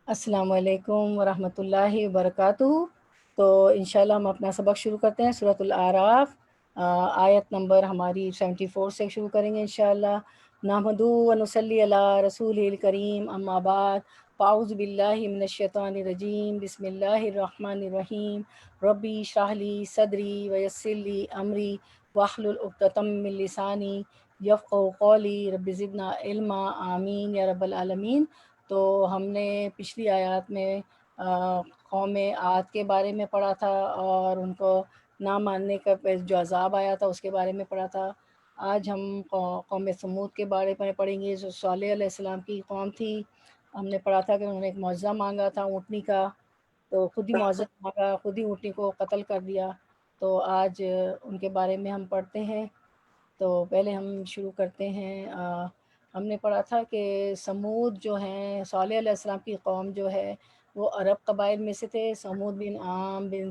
السلام علیکم ورحمۃ اللہ وبرکاتہ۔ تو انشاءاللہ ہم اپنا سبق شروع کرتے ہیں سورۃ الأعراف، آیت نمبر ہماری 74 سے شروع کریں گے انشاءاللہ۔ نحمدہ و نصلی علی رسول الکریم، اما بعد، فاعوذ باللہ من الشیطان الرجیم، بسم اللہ الرحمن الرحیم۔ ربی اشرح لی صدری ویسر لی امری واحلل عقدۃ من لسانی یفقہوا قولی، رب زدنا علما، آمین یا رب العالمین۔ تو ہم نے پچھلی آیات میں قوم عاد کے بارے میں پڑھا تھا اور ان کو نہ ماننے کا جو عذاب آیا تھا اس کے بارے میں پڑھا تھا۔ آج ہم قوم ثمود کے بارے میں پڑھیں گے، جو صالح علیہ السلام کی قوم تھی۔ ہم نے پڑھا تھا کہ انہوں نے ایک معجزہ مانگا تھا اونٹنی کا، تو خود ہی معجزہ مانگا، خود ہی اونٹنی کو قتل کر دیا۔ تو آج ان کے بارے میں ہم پڑھتے ہیں۔ تو پہلے ہم شروع کرتے ہیں۔ ہم نے پڑھا تھا کہ سمود جو ہیں، صالح علیہ السلام کی قوم جو ہے وہ عرب قبائل میں سے تھے۔ سمود بن عام بن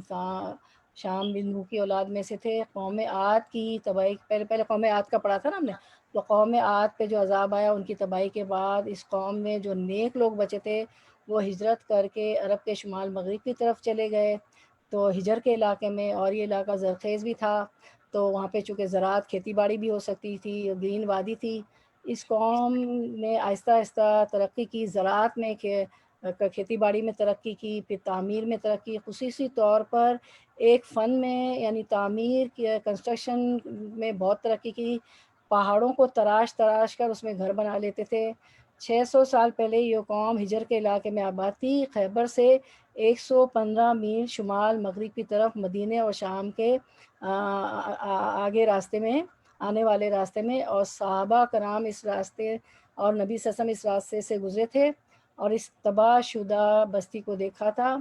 شام بن نوح کی اولاد میں سے تھے۔ قوم عاد کی تباہی، پہلے قوم عاد کا پڑھا تھا نا ہم نے، تو قوم عاد پہ جو عذاب آیا ان کی تباہی کے بعد، اس قوم میں جو نیک لوگ بچے تھے وہ ہجرت کر کے عرب کے شمال مغرب کی طرف چلے گئے۔ تو ہجر کے علاقے میں، اور یہ علاقہ زرخیز بھی تھا، تو وہاں پہ چونکہ زراعت کھیتی باڑی بھی ہو سکتی تھی، گرین وادی تھی۔ اس قوم نے آہستہ آہستہ ترقی کی، زراعت میں کھیتی باڑی میں ترقی کی، پھر تعمیر میں ترقی، خصوصی طور پر ایک فن میں یعنی تعمیر کی، کنسٹرکشن میں بہت ترقی کی۔ پہاڑوں کو تراش تراش کر اس میں گھر بنا لیتے تھے۔ 600 سال پہلے یہ قوم ہجر کے علاقے میں آباد تھی، خیبر سے 115 میل شمال مغرب کی طرف، مدینے اور شام کے آگے راستے میں، آنے والے راستے میں، اور صحابہ کرام اس راستے اور نبی صلی اللہ علیہ وسلم اس راستے سے گزرے تھے اور اس تباہ شدہ بستی کو دیکھا تھا۔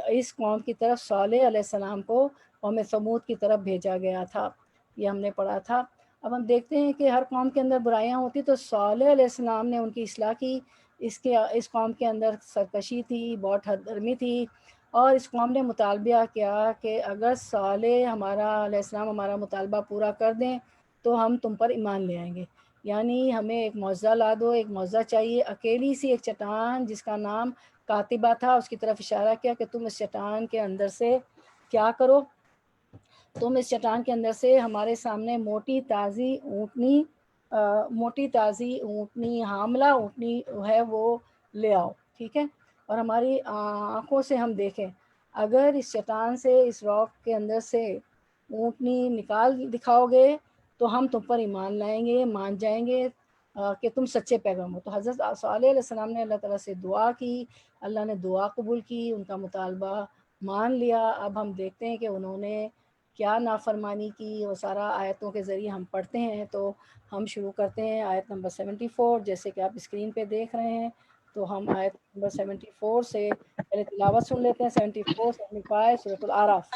اس قوم کی طرف صالح علیہ السلام کو قوم ثمود کی طرف بھیجا گیا تھا، یہ ہم نے پڑھا تھا۔ اب ہم دیکھتے ہیں کہ ہر قوم کے اندر برائیاں ہوتی، تو صالح علیہ السلام نے ان کی اصلاح کی۔ اس قوم کے اندر سرکشی تھی، بہت حد درمی تھی، اور اس قوم نے مطالبہ کیا کہ اگر صالح علیہ السلام ہمارا مطالبہ پورا کر دیں تو ہم تم پر ایمان لے آئیں گے، یعنی ہمیں ایک معجزہ لا دو، ایک معجزہ چاہیے۔ اکیلی سی ایک چٹان جس کا نام کاتبہ تھا، اس کی طرف اشارہ کیا کہ تم اس چٹان کے اندر سے کیا کرو، تم اس چٹان کے اندر سے ہمارے سامنے موٹی تازی اونٹنی حاملہ اونٹنی ہے وہ لے آؤ، ٹھیک ہے، اور ہماری آنکھوں سے ہم دیکھیں۔ اگر اس چٹان سے، اس راک کے اندر سے اونٹنی نکال دکھاؤ گے تو ہم تم پر ایمان لائیں گے، مان جائیں گے کہ تم سچے پیغام ہو۔ تو حضرت صالح علیہ السلام نے اللہ تعالیٰ سے دعا کی، اللہ نے دعا قبول کی، ان کا مطالبہ مان لیا۔ اب ہم دیکھتے ہیں کہ انہوں نے کیا نافرمانی کی، وہ سارا آیتوں کے ذریعے ہم پڑھتے ہیں۔ تو ہم شروع کرتے ہیں آیت نمبر 74، جیسے کہ آپ اسکرین پہ دیکھ رہے ہیں۔ تو ہم آیت نمبر 74 سے پہلے تلاوت سن لیتے ہیں۔ 74 75 سورۃ الأعراف۔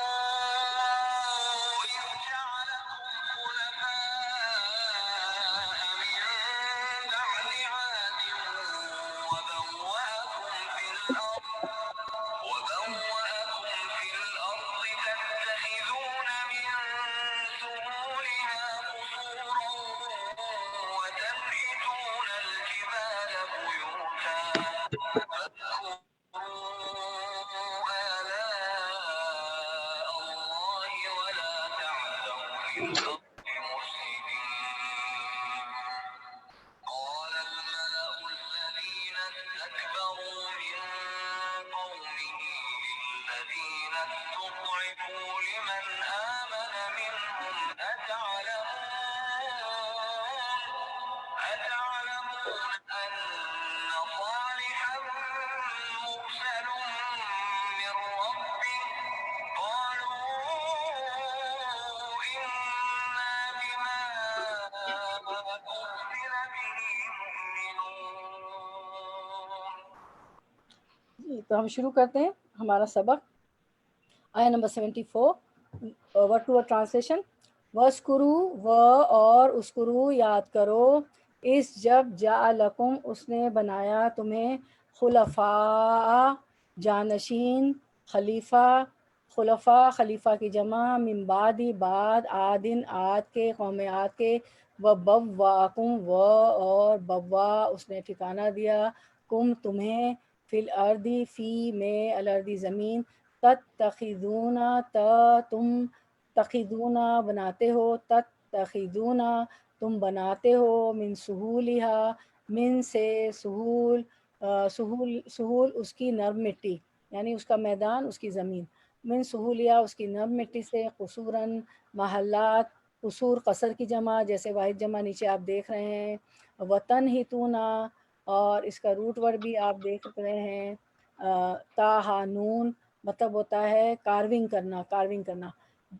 تو ہم شروع کرتے ہیں ہمارا سبق. آیا number 74 word to word translation. وَاذْكُرُوا اور اذکروا یاد کرو اس جب جعلکم اس نے بنایا تمہیں خلفاء جانشین خلیفہ. خلیفہ کی جمع من بعدی بعد عادن عاد کے قوم عاد کے وبواکم اور بوا اس نے ٹھکانہ دیا کم تمہیں فی الارضی فی میں الارضی زمین تتخذون تم تخذون بناتے ہو تتخذون تم بناتے ہو من سہولہا من سے سہول سہول اس کی نرم مٹی یعنی اس کا میدان اس کی زمین من سہولیہ اس کی نرم مٹی سے قصوراً محلات قصور قصر کی جمع جیسے واحد جمع نیچے آپ دیکھ رہے ہیں. وطن ہتونا اور اس کا روٹ ورڈ بھی آپ دیکھ رہے ہیں تاہانون مطلب ہوتا ہے کارونگ کرنا.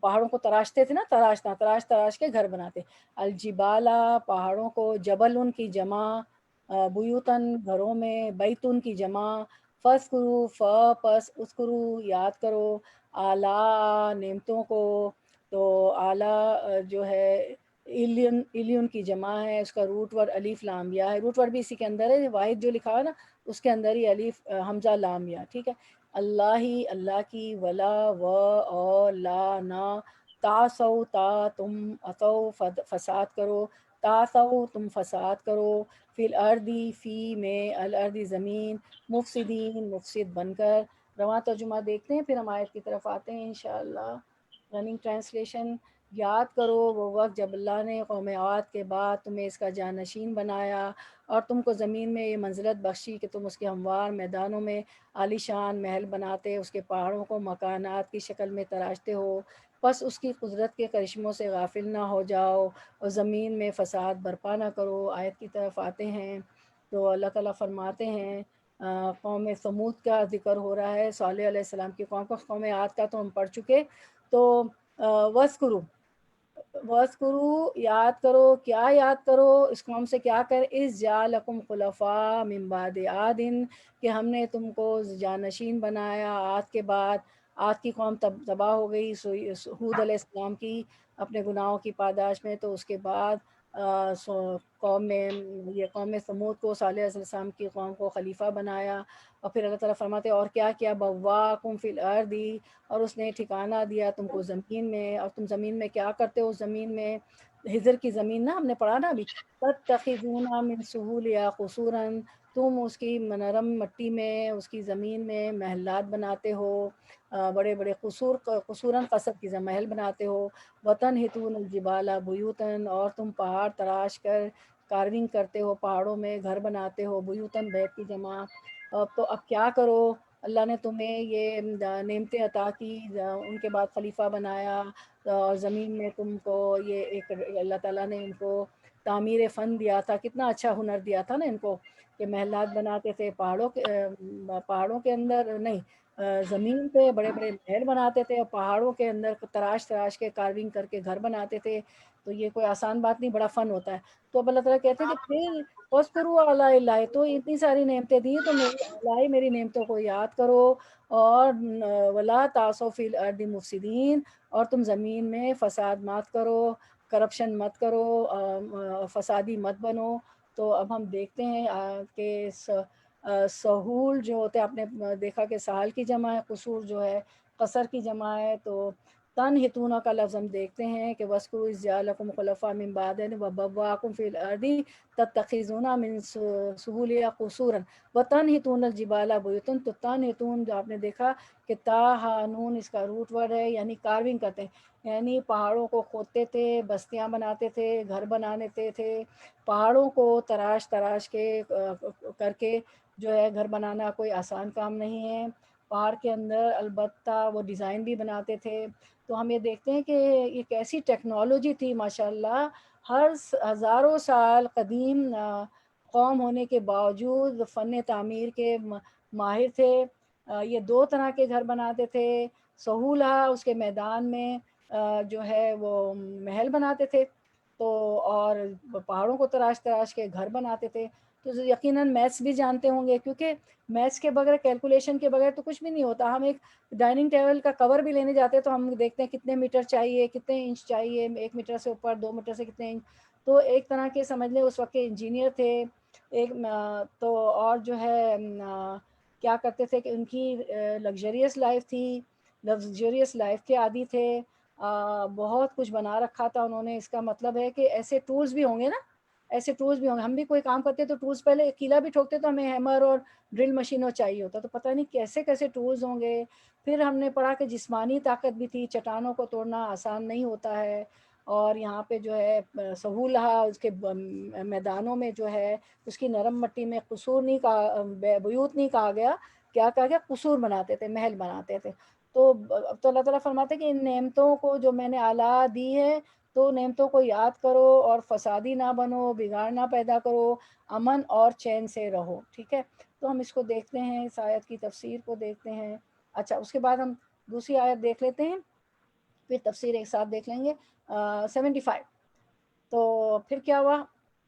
پہاڑوں کو تراشتے تھے نا تراش کے گھر بناتے. الجبالا پہاڑوں کو جبل ان کی جمع بیوتن گھروں میں بیتن کی جمع فذکروا پس اذکروا یاد کرو اعلیٰ نعمتوں کو. تو اعلیٰ جو ہے ایلیون کی جمع ہے اس کا روٹ ورڈ الف لام یا ہے. روٹ ورڈ بھی اسی کے اندر ہے واحد جو لکھا ہے نا اس کے اندر ہی الف حمزہ لام یا ٹھیک ہے. اللہ کی ولا و اور لا نہ تاسو تم اتو فساد کرو تاسو تم فساد کرو فی الارضی فی میں الارضی زمین مفسدین مفسد بن کر. رواں ترجمہ دیکھتے ہیں پھر ہم آیت کی طرف آتے ہیں انشاءاللہ. Running translation. یاد کرو وہ وقت جب اللہ نے قوم عاد کے بعد تمہیں اس کا جانشین بنایا اور تم کو زمین میں یہ منزلت بخشی کہ تم اس کے ہموار میدانوں میں عالی شان محل بناتے اس کے پہاڑوں کو مکانات کی شکل میں تراشتے ہو. پس اس کی قدرت کے کرشموں سے غافل نہ ہو جاؤ اور زمین میں فساد برپا نہ کرو. آیت کی طرف آتے ہیں تو اللہ تعالیٰ فرماتے ہیں قوم ثمود کا ذکر ہو رہا ہے صالح علیہ السلام کی قوم عاد کا تو ہم پڑھ چکے. تو وَاذْكُرُوا یاد کرو کیا یاد کرو اس قوم سے کیا کر اذ جعلکم خلفاء من بعد عاد کہ ہم نے تم کو جانشین بنایا عاد کے بعد. عاد کی قوم تباہ ہو گئی ہود علیہ السلام کی اپنے گناہوں کی پاداش میں. تو اس کے بعد قوم ثمود کو صالح علیہ السلام کی قوم کو خلیفہ بنایا. اور پھر اللہ تعالیٰ فرماتے اور کیا بواکم فی الارض اور اس نے ٹھکانہ دیا تم کو زمین میں. اور تم زمین میں کیا کرتے ہو زمین میں ہجر کی زمین نا ہم نے پڑھا نا ابھی تتخذون من سہولیا قصورا تم اس کی نرم مٹی میں اس کی زمین میں محلات بناتے ہو بڑے بڑے قصوراً قصر کی محل بناتے ہو. وطن ہتون الجبال بیوتن اور تم پہاڑ تراش کر کارونگ کرتے ہو پہاڑوں میں گھر بناتے ہو. بیوتن بیت کی جمع. تو اب کیا کرو اللہ نے تمہیں یہ نعمتیں عطا کی ان کے بعد خلیفہ بنایا اور زمین میں تم کو یہ ایک اللہ تعالیٰ نے ان کو تعمیر فن دیا تھا. کتنا اچھا ہنر دیا تھا نا ان کو کہ محلات بناتے تھے پہاڑوں کے اندر نہیں زمین پہ بڑے بڑے محل بناتے تھے اور پہاڑوں کے اندر تراش کے کارونگ کر کے گھر بناتے تھے. تو یہ کوئی آسان بات نہیں بڑا فن ہوتا ہے. تو اب اللہ تعالیٰ کہتے ہیں کہ پھر وَاذْكُرُوا آلَاءَ اللَّهِ تو اتنی ساری نعمتیں دی تو میری نعمتوں کو یاد کرو اور وَلَا تَعْثَوْا فِي الْأَرْضِ مُفْسِدِينَ اور تم زمین میں فساد مت کرو کرپشن مت کرو فسادی مت بنو. تو اب ہم دیکھتے ہیں کہ سہول جو ہوتے ہیں آپ نے دیکھا کہ سہال کی جمع ہے قصور جو ہے قصر کی جمع ہے. تو تن ہتونا کا لفظ ہم دیکھتے ہیں کہ وَاذْكُرُوا إِذْ جَعَلَكُمْ خُلَفَاءَ مِن بَعْدِ وَبَوَّأَكُمْ فِي الْأَرْضِ تَتَّخِذُونَ مِن سُهُولِهَا قُصُورًا وَتَنْحِتُونَ الْجِبَالَ بُيُوتًا. تو تنحتون جو آپ نے دیکھا کہ تاہانون اس کا روٹ ورڈ ہے یعنی کارونگ کرتے ہیں یعنی پہاڑوں کو کھودتے تھے بستیاں بناتے تھے گھر بناتے تھے. پہاڑوں کو تراش کے کر کے جو ہے گھر بنانا کوئی آسان کام نہیں ہے. پہاڑ کے اندر البتہ وہ ڈیزائن بھی بناتے تھے. تو ہم یہ دیکھتے ہیں کہ یہ کیسی ٹیکنالوجی تھی ماشاءاللہ. ہزاروں سال قدیم قوم ہونے کے باوجود فن تعمیر کے ماہر تھے. یہ دو طرح کے گھر بناتے تھے. سہولہ اس کے میدان میں جو ہے وہ محل بناتے تھے تو اور پہاڑوں کو تراش تراش کے گھر بناتے تھے. تو یقیناً میتھس بھی جانتے ہوں گے، کیونکہ میتھس کے بغیر، کیلکولیشن کے بغیر تو کچھ بھی نہیں ہوتا. ہم ایک ڈائننگ ٹیبل کا کور بھی لینے جاتے ہیں تو ہم دیکھتے ہیں کتنے میٹر چاہیے، کتنے انچ چاہیے، 1 میٹر سے اوپر، 2 میٹر سے کتنے انچ. تو ایک طرح کے سمجھ لیں اس وقت کے انجینئر تھے. ایک تو اور جو ہے کیا کرتے تھے کہ ان کی لگژریس لائف تھی، لگژریس لائف کے عادی تھے. بہت کچھ بنا رکھا تھا انہوں نے. اس کا مطلب ہے کہ ایسے ٹولز بھی ہوں گے نا، ایسے ٹولز بھی ہوں گے. ہم بھی کوئی کام کرتے تو ٹولز پہلے کیلا بھی ٹھوکتے تو ہمیں ہیمر اور ڈرل مشینوں چاہیے ہوتا، تو پتہ نہیں کیسے کیسے ٹولز ہوں گے. پھر ہم نے پڑھا کہ جسمانی طاقت بھی تھی، چٹانوں کو توڑنا آسان نہیں ہوتا ہے. اور یہاں پہ جو ہے سہولہ اس کے میدانوں میں جو ہے اس کی نرم مٹی میں قصور نہیں کہا، بیوت نہیں کہا گیا، کیا کہا گیا؟ قصور بناتے تھے، محل بناتے تھے. تو اللہ تعالیٰ فرماتے ہیں کہ ان نعمتوں کو جو میں نے اعلیٰ دی ہے، تو نعمتوں کو یاد کرو اور فسادی نہ بنو، بگاڑ نہ پیدا کرو، امن اور چین سے رہو. ٹھیک ہے، تو ہم اس کو دیکھتے ہیں، اس آیت کی تفسیر کو دیکھتے ہیں. اچھا، اس کے بعد ہم دوسری آیت دیکھ لیتے ہیں، پھر تفسیر ایک ساتھ دیکھ لیں گے. 75. تو پھر کیا ہوا؟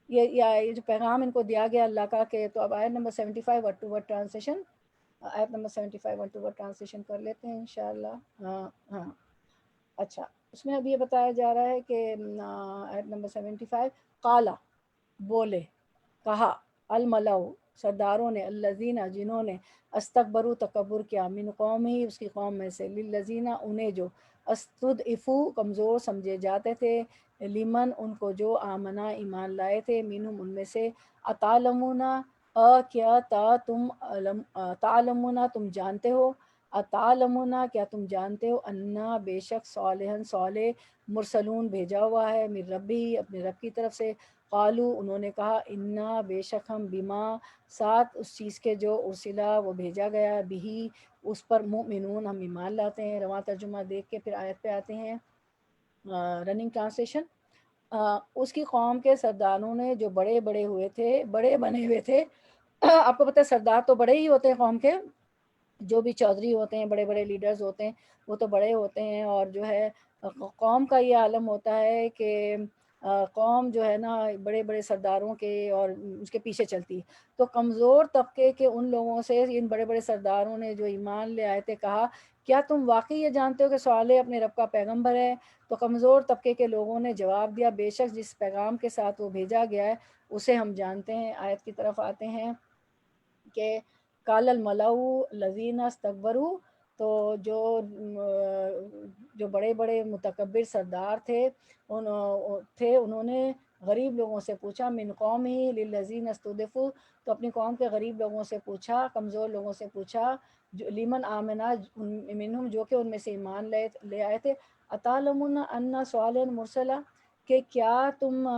یہ جو پیغام ان کو دیا گیا اللہ کا کہ، تو اب آیت number 75 word to word translation, آیت number 75 word to word translation کر لیتے ہیں انشاءاللہ. ہاں ہاں. اچھا، اس میں اب یہ بتایا جا رہا ہے کہ آیت نمبر 75، قالا بولے، کہا، الملأ سرداروں نے، الذین جنہوں نے، استکبروا تکبر کیا، من قومی اس کی قوم میں سے، للذین انہیں جو، استضعفوا کمزور سمجھے جاتے تھے، لمن ان کو جو، آمنا ایمان لائے تھے، منہم ان میں سے، اتعلمون کیا تعلمون تم جانتے ہو، اتعلمون کیا تم جانتے ہو، انا بے شک، صالحا صالح، مرسلون بھیجا ہوا ہے، من ربی اپنے رب کی طرف سے. قالو انہوں نے کہا، انا بے شک ہم، بما ساتھ اس چیز کے جو، ارسلا وہ بھیجا گیا، بھی اس پر، مؤمنون ہم ایمان لاتے ہیں. رواں ترجمہ دیکھ کے پھر آیت پہ آتے ہیں. Running translation. اس کی قوم کے سرداروں نے جو بڑے بڑے ہوئے تھے، بڑے بنے ہوئے تھے. آپ کو پتہ ہے سردار تو بڑے ہی ہوتے ہیں قوم کے، جو بھی چودھری ہوتے ہیں، بڑے بڑے لیڈرز ہوتے ہیں، وہ تو بڑے ہوتے ہیں. اور جو ہے قوم کا یہ عالم ہوتا ہے کہ قوم جو ہے نا بڑے بڑے سرداروں کے اور اس کے پیچھے چلتی ہے. تو کمزور طبقے کے ان لوگوں سے ان بڑے بڑے سرداروں نے جو ایمان لے آئے تھے کہا، کیا تم واقعی یہ جانتے ہو کہ صالح اپنے رب کا پیغمبر ہے؟ تو کمزور طبقے کے لوگوں نے جواب دیا، بے شک جس پیغام کے ساتھ وہ بھیجا گیا ہے اسے ہم جانتے ہیں. آیت کی طرف آتے ہیں کہ قال الملأ الذین استکبروا، تو جو بڑے بڑے متکبر سردار تھے، انہوں نے غریب لوگوں سے پوچھا، من قومہ للذین استضعفوا، تو اپنی قوم کے غریب لوگوں سے پوچھا، کمزور لوگوں سے پوچھا، لمن آمنا منہم جو کہ ان میں سے ایمان لے آئے تھے، اتعلمون ان صالحا مرسلا، کہ کیا تم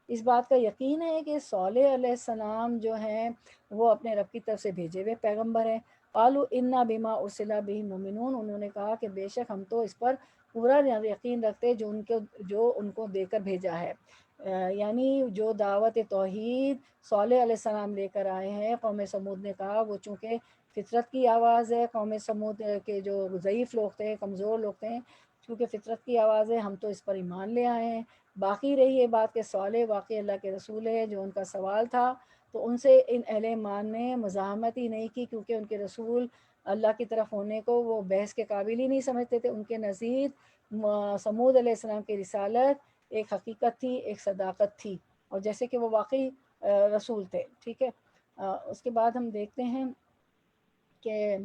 اس بات کا یقین ہے کہ صالح علیہ السلام جو ہیں وہ اپنے رب کی طرف سے بھیجے ہوئے پیغمبر ہیں. قالوا انا بما ارسل به مؤمنون، انہوں نے کہا کہ بے شک ہم تو اس پر پورا یقین رکھتے جو ان کو دے کر بھیجا ہے. یعنی جو دعوت توحید صالح علیہ السلام لے کر آئے ہیں. قوم سمود نے کہا وہ چونکہ فطرت کی آواز ہے، قوم سمود کے جو ضعیف لوگ تھے، کمزور لوگ تھے، چونکہ فطرت کی آواز ہے، ہم تو اس پر ایمان لے آئے ہیں. باقی رہی یہ بات کہ صالح واقعی اللہ کے رسول ہے جو ان کا سوال تھا، تو ان سے ان اہل ایمان نے مزاحمت ہی نہیں کی، کیونکہ ان کے رسول اللہ کی طرف ہونے کو وہ بحث کے قابل ہی نہیں سمجھتے تھے. ان کے نزدیک سمود علیہ السلام کی رسالت ایک حقیقت تھی، ایک صداقت تھی، اور جیسے کہ وہ واقعی رسول تھے. ٹھیک ہے. اس کے بعد ہم دیکھتے ہیں کہ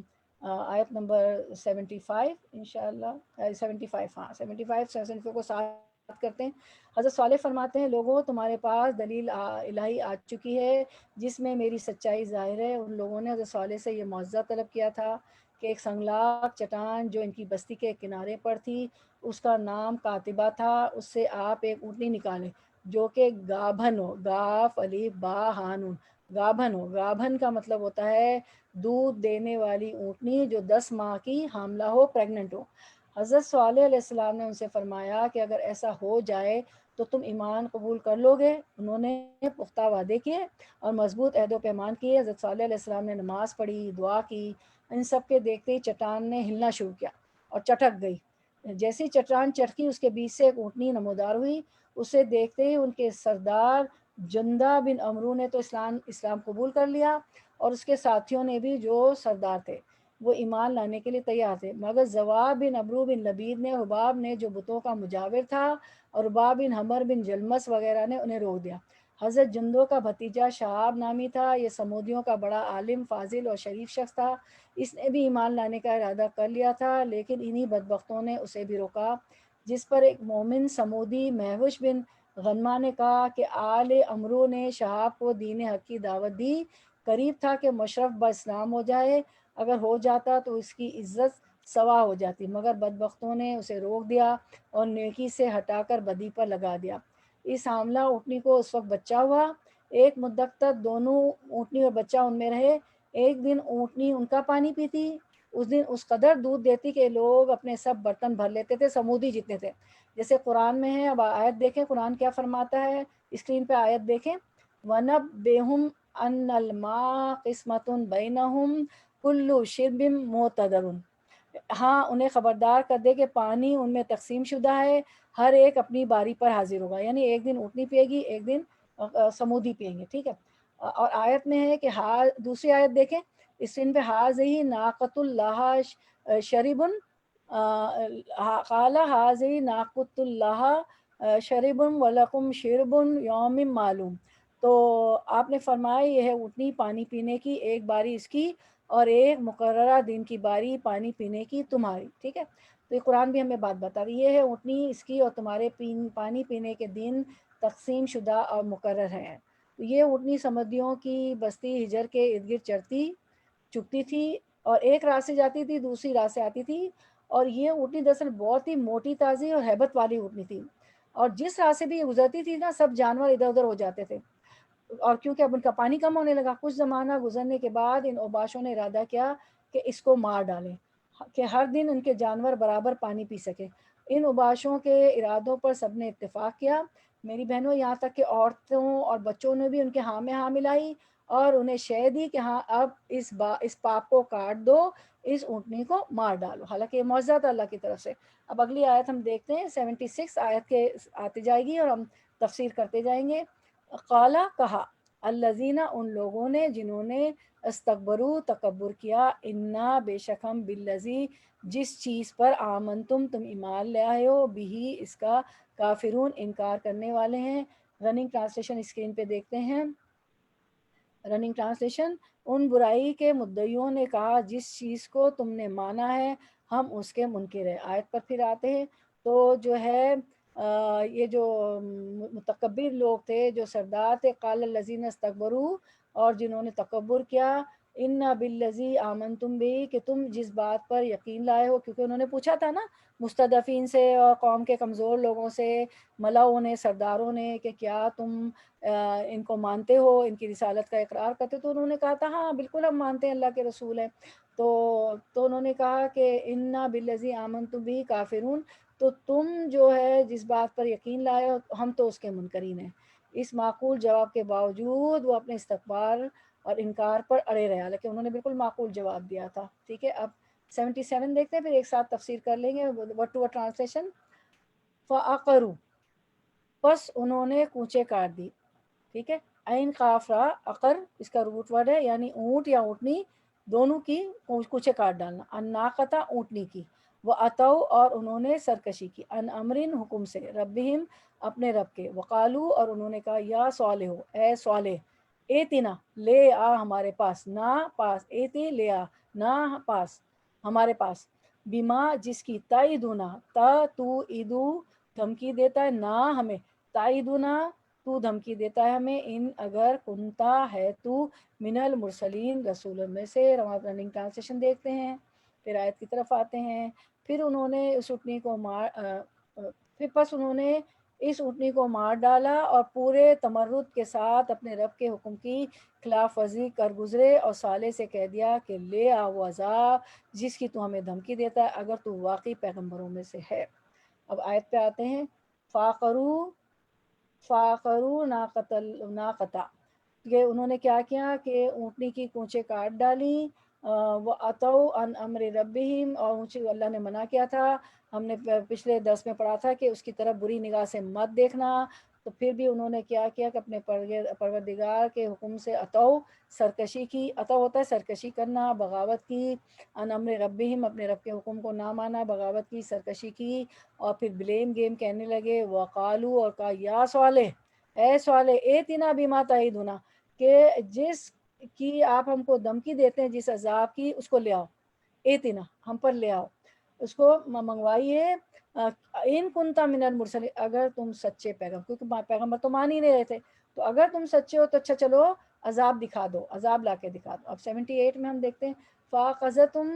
آیت نمبر 75 انشاءاللہ، 75 ہاں 75 کو ساتھ کرتے ہیں. حضرت صالح فرماتے ہیں، لوگوں تمہارے پاس دلیل الہی آ چکی ہے جس میں میری سچائی ظاہر ہے. ان لوگوں نے حضرت صالح سے یہ معجزہ طلب کیا تھا کہ ایک سنگلاخ چٹان جو ان کی بستی کے کنارے پر تھی، اس کا نام کاتبہ تھا، اس سے آپ ایک اونٹنی نکالیں جو کہ گابھن ہو، گاف الف با ہانون، گابھن ہو. گابھن کا مطلب ہوتا ہے دودھ دینے والی اونٹنی جو 10 ماہ کی حاملہ ہو، پریگننٹ ہو. حضرت صالح علیہ السلام نے ان سے فرمایا کہ اگر ایسا ہو جائے تو تم ایمان قبول کر لو گے؟ انہوں نے پختہ وعدے کیے اور مضبوط عہد و پیمان کیے. حضرت صالح علیہ السلام نے نماز پڑھی، دعا کی. ان سب کے دیکھتے ہی چٹان نے ہلنا شروع کیا اور چٹک گئی. جیسی چٹان چٹکی، اس کے بیچ سے ایک اونٹنی نمودار ہوئی. اسے دیکھتے ہی ان کے سردار جندہ بن عمرو نے تو اسلام قبول کر لیا، اور اس کے ساتھیوں نے بھی جو سردار تھے وہ ایمان لانے کے لیے تیار تھے، مگر زواب بن عمرو بن لبید نے، حباب نے جو بتوں کا مجاور تھا، اور حباب بن حمر بن جلمس وغیرہ نے انہیں روک دیا۔ حضرت جندو کا بھتیجا شہاب نامی تھا، یہ سمودیوں کا بڑا عالم، فاضل اور شریف شخص تھا، اس نے بھی ایمان لانے کا ارادہ کر لیا تھا، لیکن انہی بدبختوں نے اسے بھی روکا، جس پر ایک مومن سمودی مہوش بن غنمہ نے کہا کہ آل عمرو نے شہاب کو دین حق کی دعوت دی، قریب تھا کہ مشرف با اسلام ہو جائے، اگر ہو جاتا تو اس کی عزت سوا ہو جاتی، مگر بدبختوں نے اسے روک دیا اور نیکی سے ہٹا کر بدی پر لگا دیا۔ اس حاملہ اونٹنی کو اس وقت بچہ ہوا، ایک مدت تک دونوں اونٹنی اور بچہ ان میں رہے، ایک دن اونٹنی ان کا پانی پیتی، اس دن اس قدر دودھ دیتی کہ لوگ اپنے سب برتن بھر لیتے تھے، سمودی جتنے تھے، جیسے قرآن میں ہے۔ اب آیت دیکھیں قرآن کیا فرماتا ہے، اسکرین پہ آیت دیکھیں، وَنَبِّئْهُمْ أَنَّ الْمَاءَ قِسْمَةٌ بَيْنَهُمْ كُلُّ شِرْبٍ مُعْتَدَلٌ، ہاں انہیں خبردار کر دے کہ پانی ان میں تقسیم شدہ ہے، ہر ایک اپنی باری پر حاضر ہوگا، یعنی ایک دن اونٹنی پیے گی، ایک دن سمودی پئیں گے، ٹھیک ہے۔ اور آیت میں ہے کہ دوسری آیت دیکھیں اسکرین پہ، حاضی ناقۃ اللہ شریبن، قال حاضی ناقۃ اللہ شریبن ولکم شربن یوم معلوم، تو آپ نے فرمایا یہ ہے اونٹنی پانی پینے کی، ایک باری اس کی اور ایک مقررہ دن کی باری پانی پینے کی تمہاری، ٹھیک ہے۔ تو یہ قرآن بھی ہمیں بات بتا رہی ہے، یہ ہے اونٹنی اس کی اور تمہارے پانی پینے کے دن تقسیم شدہ اور مقرر ہیں۔ تو یہ اونٹنی سمدیوں کی بستی ہجر کے ارد گرد چکتی تھی، اور ایک راہ سے جاتی تھی دوسری راہ سے آتی تھی، اور یہ اونٹنی دراصل بہت ہی موٹی تازی اور ہیبت والی اونٹنی تھی، اور جس راہ سے بھی یہ گزرتی تھی نا سب جانور ادھر ادھر ہو جاتے تھے، اور کیونکہ اب ان کا پانی کم ہونے لگا، کچھ زمانہ گزرنے کے بعد ان اوباشوں نے ارادہ کیا کہ اس کو مار ڈالیں کہ ہر دن ان کے جانور برابر پانی پی سکے۔ ان اوباشوں کے ارادوں پر سب نے اتفاق کیا، میری بہنوں، یہاں تک کہ عورتوں اور بچوں نے بھی ان کے ہاں میں ہاں ملائی اور انہیں شے دی کہ ہاں اب اس پاپ کو کاٹ دو، اس اونٹنی کو مار ڈالو، حالانکہ یہ معجزہ تھا اللہ کی طرف سے۔ اب اگلی آیت ہم دیکھتے ہیں، 76 آیت کے آتی جائے گی اور ہم تفسیر کرتے جائیں گے۔ قالا کہا، الذین ان لوگوں نے جنہوں نے استکبروا تکبر کیا، انا بے شک ہم بالذی جس چیز پر آمنتم تم ایمان لے آئے ہو، بھی اس کا کافرون انکار کرنے والے ہیں۔ رننگ ٹرانسلیشن اسکرین پہ دیکھتے ہیں، رننگ ٹرانسلیشن، ان برائی کے مدعیوں نے کہا جس چیز کو تم نے مانا ہے ہم اس کے منکر ہیں۔ آیت پر پھر آتے ہیں، تو جو ہے یہ جو متکبر لوگ تھے، جو سردار تھے، قال الذین استکبروا، اور جنہوں نے تکبر کیا، ان بالذی آمنتم بھی، کہ تم جس بات پر یقین لائے ہو، کیونکہ انہوں نے پوچھا تھا نا مستضعفین سے اور قوم کے کمزور لوگوں سے، ملاؤں نے، سرداروں نے، کہ کیا تم ان کو مانتے ہو، ان کی رسالت کا اقرار کرتے، تو انہوں نے کہا تھا ہاں بالکل ہم مانتے ہیں اللہ کے رسول ہیں، تو انہوں نے کہا کہ انا بالذی آمنتم بھی کافرون، تو تم جو ہے جس بات پر یقین لائے ہو ہم تو اس کے منکرین ہیں۔ اس معقول جواب کے باوجود وہ اپنے استکبار اور انکار پر اڑے رہے، حالانکہ انہوں نے بالکل معقول جواب دیا تھا، ٹھیک ہے۔ اب 77 دیکھتے ہیں، پھر ایک ساتھ تفسیر کر لیں گے ورڈ ٹو ورڈ ٹرانسلیشن۔ فَعَقَرُوا، پس انہوں نے کونچے کاٹ دی، ٹھیک ہے۔ عین قاف را، عقر اس کا روٹ ورڈ ہے، یعنی اونٹ یا اونٹنی دونوں کی کوچے کاٹ ڈالنا، الناقۃ اونٹنی کی، وہ اتو اور انہوں نے سرکشی کی، ان امرن حکم سے، ربہم اپنے رب کے، وقالو اور انہوں نے کہا یا صالح اے صالح، ایتنا لے آ ہمارے پاس، نہ پاس، ایتی لے آ نہ پاس ہمارے پاس، بیما جس کی تائیدونا، تا تو ایدو دھمکی دیتا ہے، نہ ہمیں، تائیدونا تو دھمکی دیتا ہے ہمیں، ان اگر کنتا ہے تو من المرسلین رسولوں میں سے۔ رننگ ٹرانسلیشن دیکھتے ہیں، پھر آیت کی طرف آتے ہیں، پھر انہوں نے اس اونٹنی کو پھر پس انہوں نے اس اونٹنی کو مار ڈالا اور پورے تمرد کے ساتھ اپنے رب کے حکم کی خلاف ورزی کر گزرے، اور صالح سے کہہ دیا کہ لے آ وہ عذاب جس کی تو ہمیں دھمکی دیتا ہے اگر تو واقعی پیغمبروں میں سے ہے۔ اب آیت پہ آتے ہیں، فاقرو ناقتا، کہ انہوں نے کیا کیا کہ اونٹنی کی کونچیں کاٹ ڈالی، وہ اتو ان امر ربہم، اور مجھے اللہ نے منع کیا تھا، ہم نے پچھلے درس میں پڑھا تھا کہ اس کی طرف بری نگاہ سے مت دیکھنا، تو پھر بھی انہوں نے کیا کیا کہ اپنے پروردگار کے حکم سے اتو، سرکشی کی، اتو ہوتا ہے سرکشی کرنا، بغاوت کی، ان امر ربہم، اپنے رب کے حکم کو نہ مانا، بغاوت کی، سرکشی کی، اور پھر بلیم گیم کہنے لگے، وقالو، اور کہا یا صالح، اے صالح، ایتنا بما تعیدنا، کہ جس کی آپ ہم کو دھمکی دیتے ہیں، جس عذاب کی، اس کو لے آؤ، ایتنا، ہم پر لے آؤ، اس کو منگوائیے، ان کنتا من المرسلین، اگر تم سچے پیغمبر، کیونکہ پیغمبر تو مان ہی نہیں رہے تھے، تو اگر تم سچے ہو تو اچھا چلو عذاب دکھا دو، عذاب لا کے دکھا دو۔ اب 78 میں ہم دیکھتے ہیں فَأَخَذَتْهُمْ،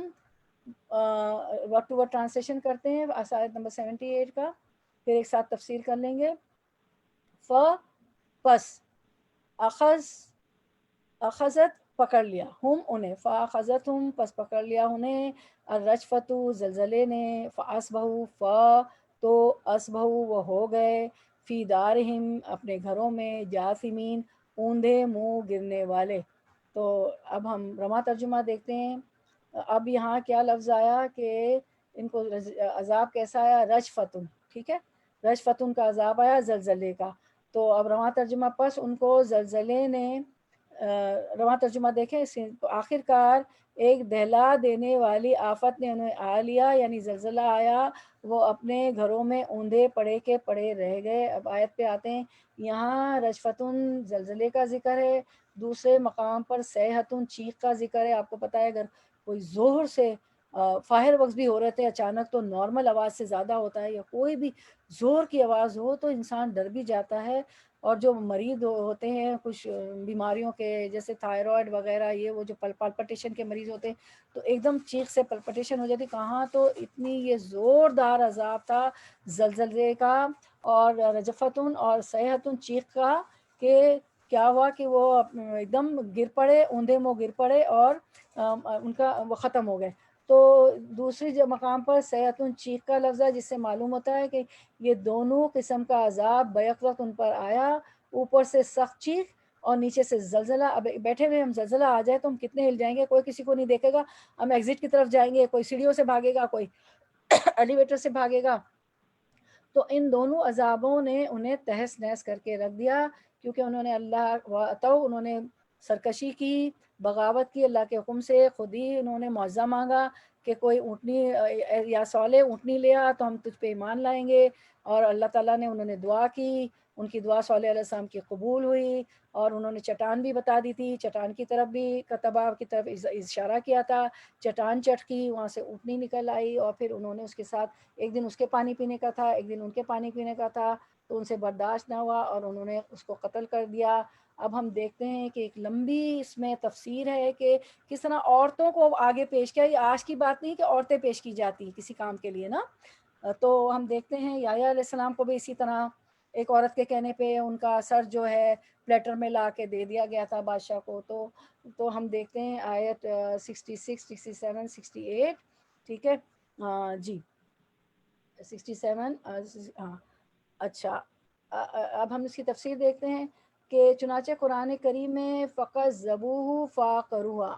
ورڈ ٹو ورڈ ٹرانسلیشن کرتے ہیں آیت نمبر 78 کا، پھر ایک ساتھ تفسیر کر لیں گے۔ پس، اخذت، پکڑ لیا، ہم انہیں، فاخذتہم، پس پکڑ لیا انہیں، الرجفۃ، زلزلے نے، فاصبحوا، تو اصبحوا، وہ ہو گئے، فی دارہم، اپنے گھروں میں، جاثمین، اوندھے منہ گرنے والے۔ تو اب ہم رواں ترجمہ دیکھتے ہیں۔ اب یہاں کیا لفظ آیا کہ ان کو عذاب کیسا آیا؟ رجفتن، ٹھیک ہے، رجفتن کا عذاب آیا، زلزلے کا۔ تو اب رواں ترجمہ، پس ان کو زلزلے نے، رواں ترجمہ دیکھیں، آخر کار ایک دہلا دینے والی آفت نے انہیں آ لیا، یعنی زلزلہ آیا، وہ اپنے گھروں میں اوندھے پڑے کے پڑے رہ گئے۔ اب آیت پہ آتے ہیں، یہاں رجفتن زلزلے کا ذکر ہے، دوسرے مقام پر صیحتن، چیخ کا ذکر ہے۔ آپ کو پتہ ہے اگر کوئی زور سے فائر ورکس بھی ہو رہے تھے اچانک، تو نارمل آواز سے زیادہ ہوتا ہے، یا کوئی بھی زور کی آواز ہو تو انسان ڈر بھی جاتا ہے۔ اور جو مریض ہوتے ہیں کچھ بیماریوں کے، جیسے تھائرائڈ وغیرہ، یہ وہ جو پلپٹیشن کے مریض ہوتے ہیں، تو ایک دم چیخ سے پلپٹیشن ہو جاتی، کہاں تو اتنی یہ زوردار عذاب تھا زلزلے کا، اور رجفتن اور صیحتن، چیخ کا، کہ کیا ہوا کہ وہ ایک دم گر پڑے، اوندھے منہ گر پڑے، اور ان کا وہ ختم ہو گئے۔ تو دوسری جو مقام پر صیحتن، چیخ کا لفظ ہے، جس سے معلوم ہوتا ہے کہ یہ دونوں قسم کا عذاب بیک وقت ان پر آیا، اوپر سے سخت چیخ اور نیچے سے زلزلہ۔ اب بیٹھے ہوئے ہم زلزلہ آ جائے تو ہم کتنے ہل جائیں گے، کوئی کسی کو نہیں دیکھے گا، ہم ایگزٹ کی طرف جائیں گے، کوئی سیڑھیوں سے بھاگے گا، کوئی ایلیویٹر سے بھاگے گا۔ تو ان دونوں عذابوں نے انہیں تہس نہس کر کے رکھ دیا، کیونکہ انہوں نے اللہ تو انہوں نے سرکشی کی، بغاوت کی اللہ کے حکم سے، خود ہی انہوں نے معاوضہ مانگا کہ کوئی اونٹنی، یا صالح اونٹنی لیا تو ہم تجھ پہ ایمان لائیں گے، اور اللہ تعالیٰ نے، انہوں نے دعا کی، ان کی دعا صالح علیہ السلام کی قبول ہوئی، اور انہوں نے چٹان بھی بتا دی تھی، چٹان کی طرف بھی، کتبہ کی طرف اشارہ کیا تھا، چٹان چٹکی، وہاں سے اونٹنی نکل آئی، اور پھر انہوں نے اس کے ساتھ ایک دن اس کے پانی پینے کا تھا، ایک دن ان کے پانی پینے کا تھا، تو ان سے برداشت نہ ہوا اور انہوں نے اس کو قتل کر دیا۔ اب ہم دیکھتے ہیں کہ ایک لمبی اس میں تفسیر ہے کہ کس طرح عورتوں کو آگے پیش کیا، یہ آج کی بات نہیں کہ عورتیں پیش کی جاتی کسی کام کے لیے نا۔ تو ہم دیکھتے ہیں یحییٰ علیہ السلام کو بھی اسی طرح ایک عورت کے کہنے پہ ان کا سر جو ہے پلیٹر میں لا کے دے دیا گیا تھا بادشاہ کو۔ تو ہم دیکھتے ہیں آیت 66، 67، 68، ٹھیک ہے، جی 67، ہاں، اچھا، اب ہم اس کی تفسیر دیکھتے ہیں کہ چنانچہ قرآن کریم میں فقط ذبوح فعقروہا،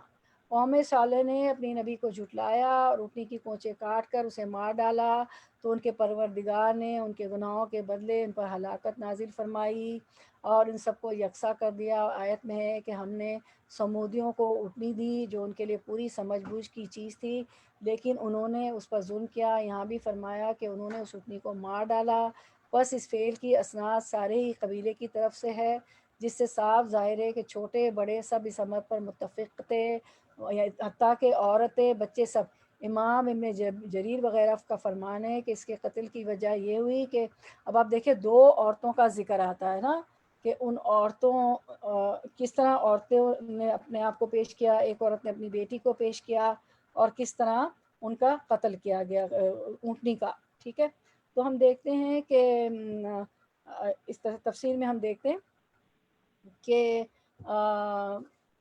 قوم صالح نے اپنی نبی کو جھٹلایا اور اونٹنی کی پونچیں کاٹ کر اسے مار ڈالا، تو ان کے پروردگار نے ان کے گناہوں کے بدلے ان پر ہلاکت نازل فرمائی اور ان سب کو یکساں کر دیا۔ آیت میں ہے کہ ہم نے سمودیوں کو اونٹنی دی جو ان کے لیے پوری سمجھ بوجھ کی چیز تھی، لیکن انہوں نے اس پر ظلم کیا۔ یہاں بھی فرمایا کہ انہوں نے اس اونٹنی کو مار ڈالا۔ بس اس فعل کی اسناد سارے ہی قبیلے کی طرف سے ہے، جس سے صاف ظاہر ہے کہ چھوٹے بڑے سب اس امر پر متفق تھے، حتیٰ کہ عورتیں بچے سب۔ امام ابن جریر وغیرہ کا فرمان ہے کہ اس کے قتل کی وجہ یہ ہوئی کہ اب آپ دیکھیں دو عورتوں کا ذکر آتا ہے نا، کہ ان عورتوں کس طرح عورتوں نے اپنے آپ کو پیش کیا، ایک عورت نے اپنی بیٹی کو پیش کیا، اور کس طرح ان کا قتل کیا گیا اونٹنی کا، ٹھیک ہے۔ تو ہم دیکھتے ہیں کہ اس طرح تفسیر میں ہم دیکھتے ہیں کہ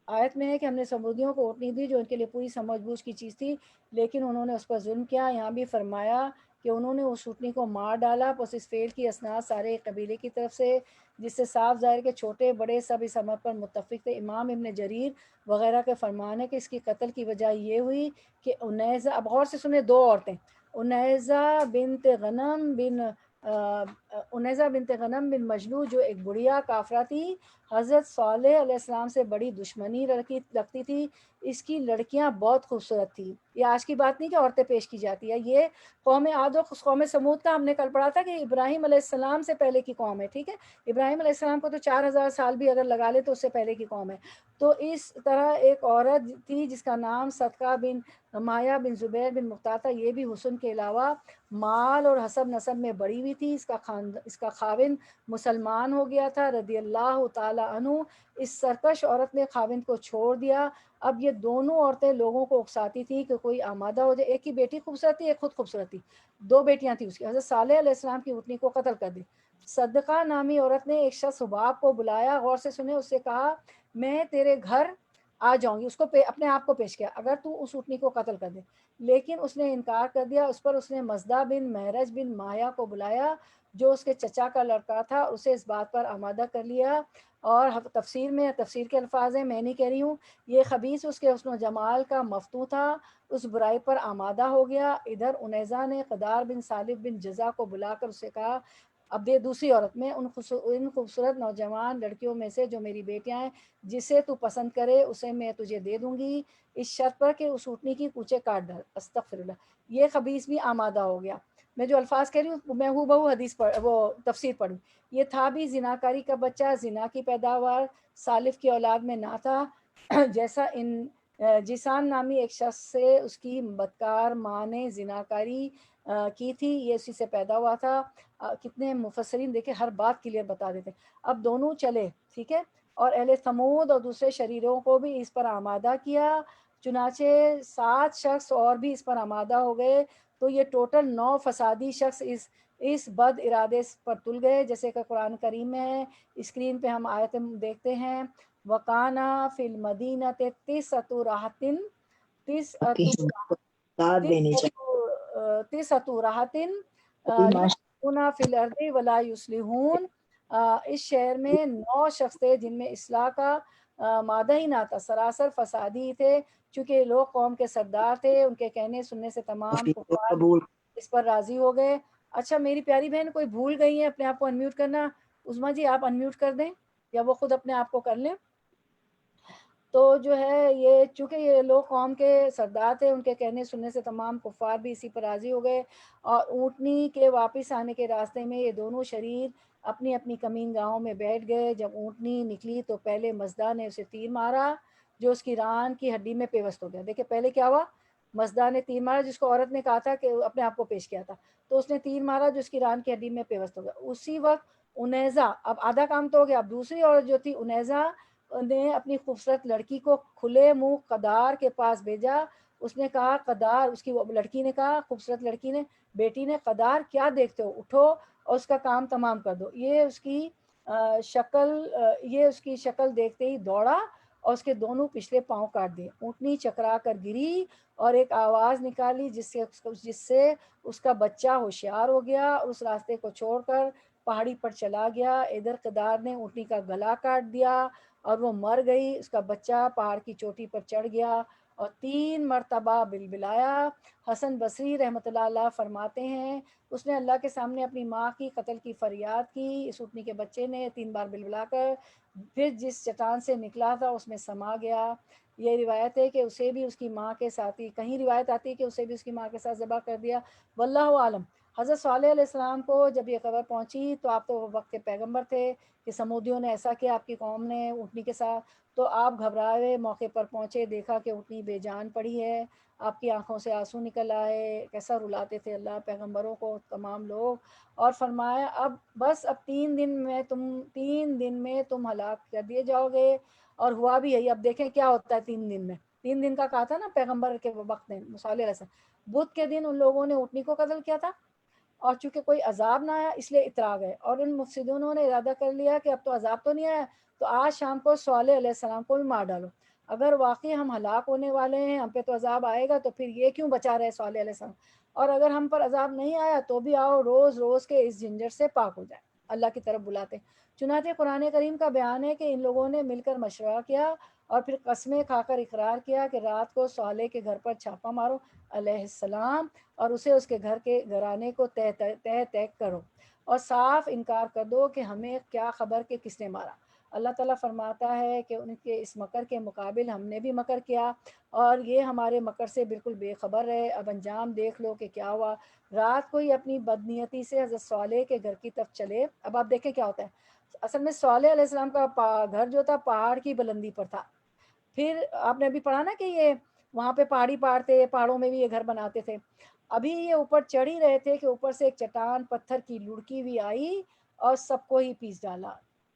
آیت میں ہے کہ ہم نے سمودیوں کو اونٹنی دی جو ان کے لیے پوری سمجھ بوجھ کی چیز تھی، لیکن انہوں نے اس پر ظلم کیا۔ یہاں بھی فرمایا کہ انہوں نے اس اونٹنی کو مار ڈالا، بس اس فعل کی اسناد سارے قبیلے کی طرف سے، جس سے صاف ظاہر کے چھوٹے بڑے سب اس امر پر متفق تھے۔ امام ابن جریر وغیرہ کے فرمان ہے کہ اس کی قتل کی وجہ یہ ہوئی کہ انیزہ، اب غور سے سنیں، دو عورتیں، انیزہ بنت غنم بن انیزہ بنت غنم بن مجلو جو ایک بڑھیا کافرہ تھی، حضرت صالح علیہ السلام سے بڑی دشمنی رکھتی تھی، اس کی لڑکیاں بہت خوبصورت تھی۔ یہ آج کی بات نہیں کہ عورتیں پیش کی جاتی ہے، یہ قوم عاد و قوم سمود کا ہم نے کل پڑھا تھا کہ ابراہیم علیہ السلام سے پہلے کی قوم ہے، ٹھیک ہے، ابراہیم علیہ السلام کو تو 4000 سال بھی اگر لگا لے تو اس سے پہلے کی قوم ہے۔ تو اس طرح ایک عورت تھی جس کا نام صدقہ بن مایا بن زبیر بن مختار، یہ بھی حسن کے علاوہ مال اور حسب نسب میں بڑی ہوئی تھی، اس کا خاوند مسلمان ہو گیا تھا رضی اللہ تعالی عنہ۔ اس سرکش عورت نے خاوند کو چھوڑ دیا۔ اب یہ دونوں عورتیں لوگوں کو اکساتی تھی کہ کوئی آمادہ ہو جائے، ایک کی بیٹی خوبصورت تھی، ایک خود خوبصورت تھی، دو بیٹیاں تھیں اس کی، حضرت صالح علیہ السلام کی اونٹنی کو قتل کر دی۔ صدقہ نامی عورت نے ایک شخص حباب کو بلایا، غور سے سنے، اس سے کہا میں تیرے گھر آ جاؤں گی، اس کو اپنے آپ کو پیش کیا اگر تو اس اونٹنی کو قتل کر دے، لیکن اس نے انکار کر دیا۔ اس پر اس نے مزدہ بن مہرج بن مایا کو بلایا جو اس کے چچا کا لڑکا تھا، اسے اس بات پر آمادہ کر لیا، اور تفسیر کے الفاظ ہیں، میں نہیں کہہ رہی ہوں، یہ خبیث اس کے حسن و جمال کا مفتو تھا، اس برائی پر آمادہ ہو گیا۔ ادھر انیزہ نے قدار بن صالب بن جزا کو بلا کر اسے کہا، اب یہ دوسری عورت، میں ان خوبصورت نوجوان لڑکیوں میں سے جو میری بیٹیاں ہیں جسے تو پسند کرے اسے میں تجھے دے دوں گی، اس شرط پر کہ اس اونٹنی کی کوچے کاٹ ڈال۔ استغفر اللہ، یہ خبیث بھی آمادہ ہو گیا۔ میں جو الفاظ کہہ رہی ہوں میں ہوں بہو حدیث وہ تفسیر پڑھوں۔ یہ تھا بھی زناکاری کا بچہ، زنا کی پیداوار، سالف کی اولاد میں نہ تھا، جیسا ان جسان نامی ایک شخص سے اس کی بدکار ماں نے زناکاری کی تھی، یہ اسی سے پیدا ہوا تھا۔ کتنے مفسرین دیکھیں ہر بات کلیئر بتا دیتے ہیں۔ اب دونوں چلے، ٹھیک ہے، اور اہل ثمود اور دوسرے شریروں کو بھی اس پر آمادہ کیا، چنانچہ 7 شخص اور بھی اس پر آمادہ ہو گئے، تو یہ ٹوٹل 9 فسادی شخص اس بد ارادے پر تل گئے، جیسے کہ قرآن کریم میں ہے، اسکرین پہ ہم آیت دیکھتے ہیں، وَقَانَ فِي الْمَدِينَةِ تِسْعَةُ داد دینے رَهْطٍ چاہیے يُفْسِدُونَ فِي الْأَرْضِ وَلَا يُصْلِحُونَ۔ اس شہر میں 9 شخص تھے جن میں اصلاح کا مادہ ہی نہ تھا، سراسر فسادی تھے، چونکہ یہ لوگ قوم کے سردار تھے، ان کے کہنے سننے سے تمام کفار قبول۔ اس پر راضی ہو گئے۔ اچھا میری پیاری بہن کوئی بھول گئی ہے اپنے آپ کو انمیوٹ کرنا، عظمیٰ جی آپ انمیوٹ کر دیں یا وہ خود اپنے آپ کو کر لیں۔ تو جو ہے یہ چونکہ یہ لوگ قوم کے سردار تھے، ان کے کہنے سننے سے تمام کفار بھی اسی پر راضی ہو گئے، اور اونٹنی کے واپس آنے کے راستے میں یہ دونوں شریر اپنی اپنی کمین گاہوں میں بیٹھ گئے۔ جب اونٹنی نکلی تو پہلے مزدہ نے اسے تیر مارا جو اس کی ران کی ہڈی میں پیوست ہو گیا۔ دیکھیں پہلے کیا ہوا، مزدہ نے تیر مارا جس کو عورت نے کہا تھا کہ اپنے آپ کو پیش کیا تھا، تو اس نے تیر مارا جو اس کی ران کی ہڈی میں پیوست ہو گیا۔ اسی وقت انیزہ، اب آدھا کام تو ہو گیا، اب دوسری عورت جو تھی انیزہ نے اپنی خوبصورت لڑکی کو کھلے منہ قدار کے پاس بھیجا۔ اس نے کہا قدار، اس کی لڑکی نے کہا، خوبصورت لڑکی نے، بیٹی نے، قدار کیا دیکھتے ہو، اٹھو اور اس کا کام تمام کر دو۔ یہ اس کی شکل دیکھتے ہی دوڑا اور اس کے دونوں پچھلے پاؤں کاٹ دیے۔ اونٹنی چکرا کر گری اور ایک آواز نکالی جس سے اس کا بچہ ہوشیار ہو گیا اور اس راستے کو چھوڑ کر پہاڑی پر چلا گیا۔ ادھر قدار نے اونٹنی کا گلا کاٹ دیا اور وہ مر گئی، اس کا بچہ پہاڑ کی چوٹی پر چڑھ گیا اور 3 مرتبہ بلبلایا۔ حسن بصری رحمۃ اللہ علیہ فرماتے ہیں اس نے اللہ کے سامنے اپنی ماں کی قتل کی فریاد کی، اس اونٹنی کے بچے نے 3 بار بلبلا کر پھر جس چٹان سے نکلا تھا اس میں سما گیا۔ یہ روایت ہے کہ اسے بھی اس کی ماں کے ساتھ ہی، کہیں روایت آتی ہے کہ اسے بھی اس کی ماں کے ساتھ ذبح کر دیا، واللہ عالم۔ حضرت صالح علیہ السلام کو جب یہ خبر پہنچی تو آپ تو وقت کے پیغمبر تھے کہ سمودیوں نے ایسا کیا آپ کی قوم نے اونٹنی کے ساتھ، تو آپ گھبرائے موقع پر پہنچے، دیکھا کہ اونٹنی بے جان پڑی ہے، آپ کی آنکھوں سے آنسو نکل آئے، کیسا رلاتے تھے اللہ پیغمبروں کو تمام لوگ، اور فرمایا اب بس اب 3 دن میں تم ہلاک کر دیے جاؤ گے، اور ہوا بھی یہی۔ اب دیکھیں کیا ہوتا ہے 3 دن میں، 3 دن کا کہا تھا نا پیغمبر کے وقت میں، صالح علیہ السلام، بدھ کے دن ان لوگوں نے اونٹنی کو قتل کیا تھا، اور چونکہ کوئی عذاب نہ آیا اس لیے اترا گئے، اور ان مفسدونوں نے ارادہ کر لیا کہ اب تو عذاب تو نہیں آیا تو آج شام کو صالح علیہ السلام کو بھی مار ڈالو۔ اگر واقعی ہم ہلاک ہونے والے ہیں، ہم پہ تو عذاب آئے گا، تو پھر یہ کیوں بچا رہے صالح علیہ السلام؟ اور اگر ہم پر عذاب نہیں آیا تو بھی آؤ روز روز کے اس جھنجٹ سے پاک ہو جائے، اللہ کی طرف بلاتے۔ چنانچہ قرآن کریم کا بیان ہے کہ ان لوگوں نے مل کر مشورہ کیا اور پھر قسمیں کھا کر اقرار کیا کہ رات کو صالح کے گھر پر چھاپا مارو علیہ السلام، اور اسے اس کے گھر کے گھرانے کو تہ تہ کرو، اور صاف انکار کر دو کہ ہمیں کیا خبر کہ کس نے مارا۔ اللہ تعالیٰ فرماتا ہے کہ ان کے اس مکر کے مقابل ہم نے بھی مکر کیا، اور یہ ہمارے مکر سے بالکل بے خبر ہے۔ اب انجام دیکھ لو کہ کیا ہوا۔ رات کو ہی اپنی بدنیتی سے حضرت صالح کے گھر کی طرف چلے۔ اب آپ دیکھیں کیا ہوتا ہے، اصل میں صالح علیہ السلام کا گھر جو تھا پہاڑ کی بلندی پر تھا۔ پھر آپ نے ابھی پڑھا نا کہ یہ وہاں پہ پہاڑی پہاڑ تھے، پہاڑوں میں بھی یہ گھر بناتے تھے۔ ابھی یہ اوپر چڑھ ہی رہے تھے کہ اوپر سے ایک چٹان پتھر کی لڑکی ہوئی آئی اور سب کو ہی پیس ڈالا۔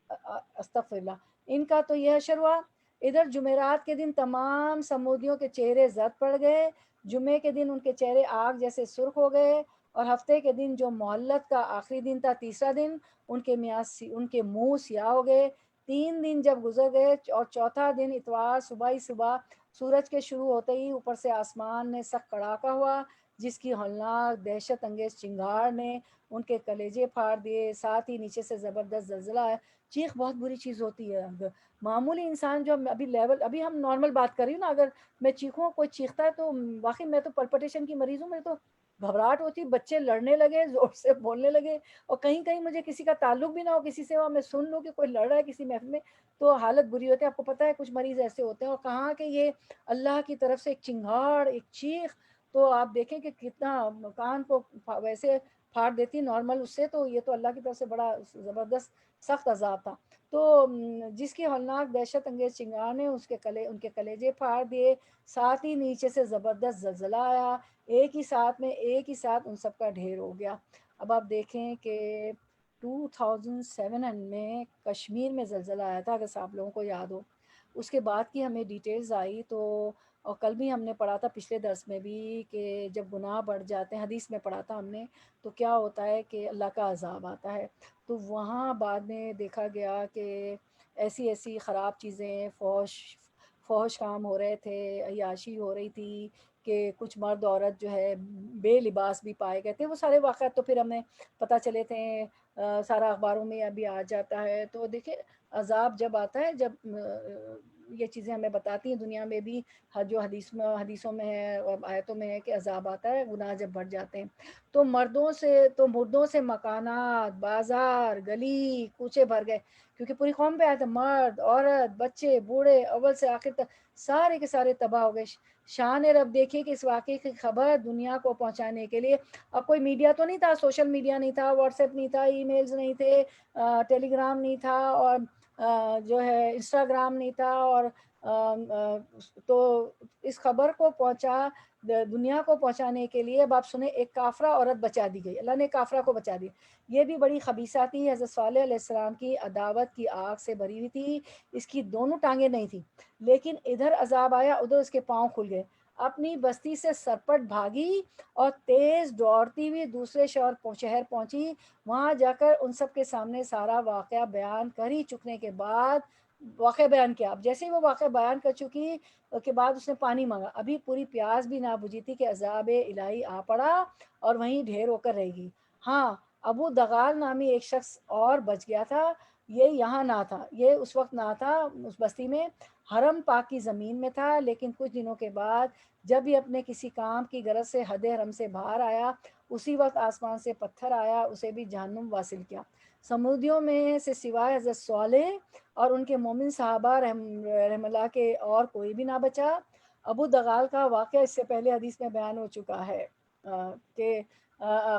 استغفر اللہ، ان کا تو یہ حشر ہوا۔ ادھر جمعرات کے دن تمام سمودیوں کے چہرے زرد پڑ گئے، جمعے کے دن ان کے چہرے آگ جیسے سرخ ہو گئے، اور ہفتے کے دن جو مہلت کا آخری دن تھا، تیسرا دن، ان کے منہ سیاہ ہو گئے۔ 3 دن جب گزر گئے اور چوتھا دن اتوار صبح ہی صبح سورج کے شروع ہوتے ہی اوپر سے آسمان میں سخت کڑاکا ہوا، جس کی ہولناک دہشت انگیز چنگاڑ نے ان کے کلیجے پھاڑ دیے، ساتھ ہی نیچے سے زبردست زلزلہ ہے۔ چیخ بہت بری چیز ہوتی ہے۔ معمولی انسان جو ابھی ہم نارمل بات کر رہی ہوں نا، اگر میں چیخوں، کوئی چیختا ہے تو واقعی میں تو پلپٹیشن کی مریض ہوں، میں تو گھبراہٹ ہوتی، بچے لڑنے لگے، زور سے بولنے لگے، اور کہیں کہیں مجھے کسی کا تعلق بھی نہ ہو کسی سے، اور میں سن لوں کہ کوئی لڑ رہا ہے کسی محفل میں، تو حالت بری ہوتی ہے۔ آپ کو پتہ ہے کچھ مریض ایسے ہوتے ہیں، اور کہاں کہ یہ اللہ کی طرف سے ایک چنگاڑ، ایک چیخ، تو آپ دیکھیں کہ کتنا کان کو ویسے پھاڑ دیتی نارمل اس سے، تو یہ تو اللہ کی طرف سے بڑا زبردست سخت عذاب تھا۔ تو جس کی ہولناک دہشت انگیز چنگاڑ نے ان کے کلیجے پھاڑ دیے، ساتھ ہی نیچے سے زبردست زلزلہ آیا، ایک ہی ساتھ ان سب کا ڈھیر ہو گیا۔ اب آپ دیکھیں کہ 2007 میں کشمیر میں زلزلہ آیا تھا، اگر آپ لوگوں کو یاد ہو۔ اس کے بعد کی ہمیں ڈیٹیلز آئی، تو اور کل بھی ہم نے پڑھا تھا پچھلے درس میں بھی کہ جب گناہ بڑھ جاتے ہیں، حدیث میں پڑھا تھا ہم نے، تو کیا ہوتا ہے کہ اللہ کا عذاب آتا ہے۔ تو وہاں بعد میں دیکھا گیا کہ ایسی ایسی خراب چیزیں، فحش کام ہو رہے تھے، عیاشی ہو رہی تھی، کہ کچھ مرد عورت جو ہے بے لباس بھی پائے گئے تھے۔ وہ سارے واقعات تو پھر ہمیں پتہ چلے تھے، سارا اخباروں میں ابھی آ جاتا ہے۔ تو دیکھیں عذاب جب آتا ہے، جب یہ چیزیں ہمیں بتاتی ہیں دنیا میں بھی، جو حدیثوں میں ہے اور آیتوں میں ہے کہ عذاب آتا ہے گناہ جب بڑھ جاتے ہیں۔ تو مردوں سے مکانات، بازار، گلی کوچے بھر گئے، کیونکہ پوری قوم پہ آیا تھا، مرد عورت بچے بوڑھے اول سے آخر تک سارے کے سارے تباہ ہو گئے۔ شان رب دیکھیے کہ اس واقعے کی خبر دنیا کو پہنچانے کے لیے اب کوئی میڈیا تو نہیں تھا، سوشل میڈیا نہیں تھا، واٹس ایپ نہیں تھا، ای میلز نہیں تھے، ٹیلی گرام نہیں تھا، اور جو ہے انسٹاگرام نہیں تھا، اور تو اس خبر کو دنیا کو پہنچانے کے لیے اب آپ سنیں، ایک کافرہ عورت بچا دی گئی، اللہ نے کافرہ کو بچا دیا۔ یہ بھی بڑی خبیثہ تھی، حضرت صالح علیہ السلام کی عداوت کی آگ سے بھری ہوئی تھی، اس کی دونوں ٹانگیں نہیں تھیں، لیکن ادھر عذاب آیا، ادھر اس کے پاؤں کھل گئے، اپنی بستی سے سرپٹ بھاگی اور تیز دوڑتی ہوئی دوسرے شہر پہنچی۔ وہاں جا کر ان سب کے سامنے سارا واقعہ بیان کر ہی چکنے کے بعد واقعہ بیان کیا، اب جیسے ہی وہ واقعہ بیان کر چکی کے بعد اس نے پانی مانگا، ابھی پوری پیاس بھی نہ بجھی تھی کہ عذاب الہی آ پڑا اور وہیں ڈھیر ہو کر رہے گی۔ ہاں، ابو دغال نامی ایک شخص اور بچ گیا تھا، یہ یہاں نہ تھا، یہ اس وقت نہ تھا اس بستی میں، حرم پاک کی زمین میں تھا، لیکن کچھ دنوں کے بعد جب یہ اپنے کسی کام کی غرض سے حد حرم سے باہر آیا، اسی وقت آسمان سے پتھر آیا، اسے بھی جہنم واصل کیا۔ سمودیوں میں سے سوائے حضرت صالح اور ان کے مومن صحابہ رحم اللہ کے اور کوئی بھی نہ بچا۔ ابو دغال کا واقعہ اس سے پہلے حدیث میں بیان ہو چکا ہے، کہ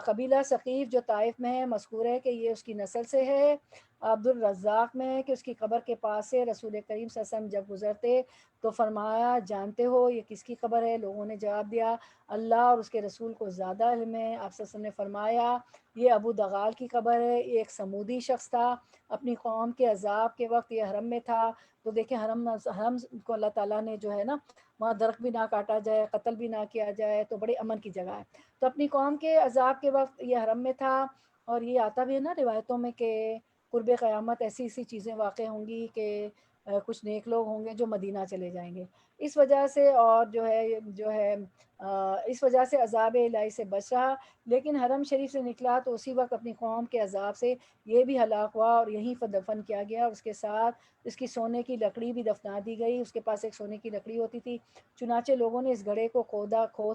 قبیلہ ثقیف جو طائف میں ہے، مذکور ہے کہ یہ اس کی نسل سے ہے۔ عبد الرزاق میں ہے کہ اس کی قبر کے پاس سے رسول کریم صلی اللہ علیہ وسلم جب گزرتے تو فرمایا، جانتے ہو یہ کس کی قبر ہے؟ لوگوں نے جواب دیا، اللہ اور اس کے رسول کو زیادہ علم ہے۔ آپ صلی اللہ علیہ وسلم نے فرمایا، یہ ابو دغال کی قبر ہے، یہ ایک سمودی شخص تھا، اپنی قوم کے عذاب کے وقت یہ حرم میں تھا۔ تو دیکھیں حرم کو اللہ تعالیٰ نے جو ہے نا، وہاں درخت بھی نہ کاٹا جائے، قتل بھی نہ کیا جائے، تو بڑے امن کی جگہ ہے۔ تو اپنی قوم کے عذاب کے وقت یہ حرم میں تھا، اور یہ آتا بھی ہے نا روایتوں میں کہ قرب قیامت ایسی ایسی چیزیں واقع ہوں گی کہ کچھ نیک لوگ ہوں گے جو مدینہ چلے جائیں گے. اس وجہ سے اور جو ہے اس وجہ سے عذاب الہی سے بچ رہا، لیکن حرم شریف سے نکلا تو اسی وقت اپنی قوم کے عذاب سے یہ بھی ہلاک ہوا اور یہیں پر دفن کیا گیا. اور اس کے ساتھ اس کی سونے کی لکڑی بھی دفنا دی گئی. اس کے پاس ایک سونے کی لکڑی ہوتی تھی، چنانچہ لوگوں نے اس گڑھے کو کھود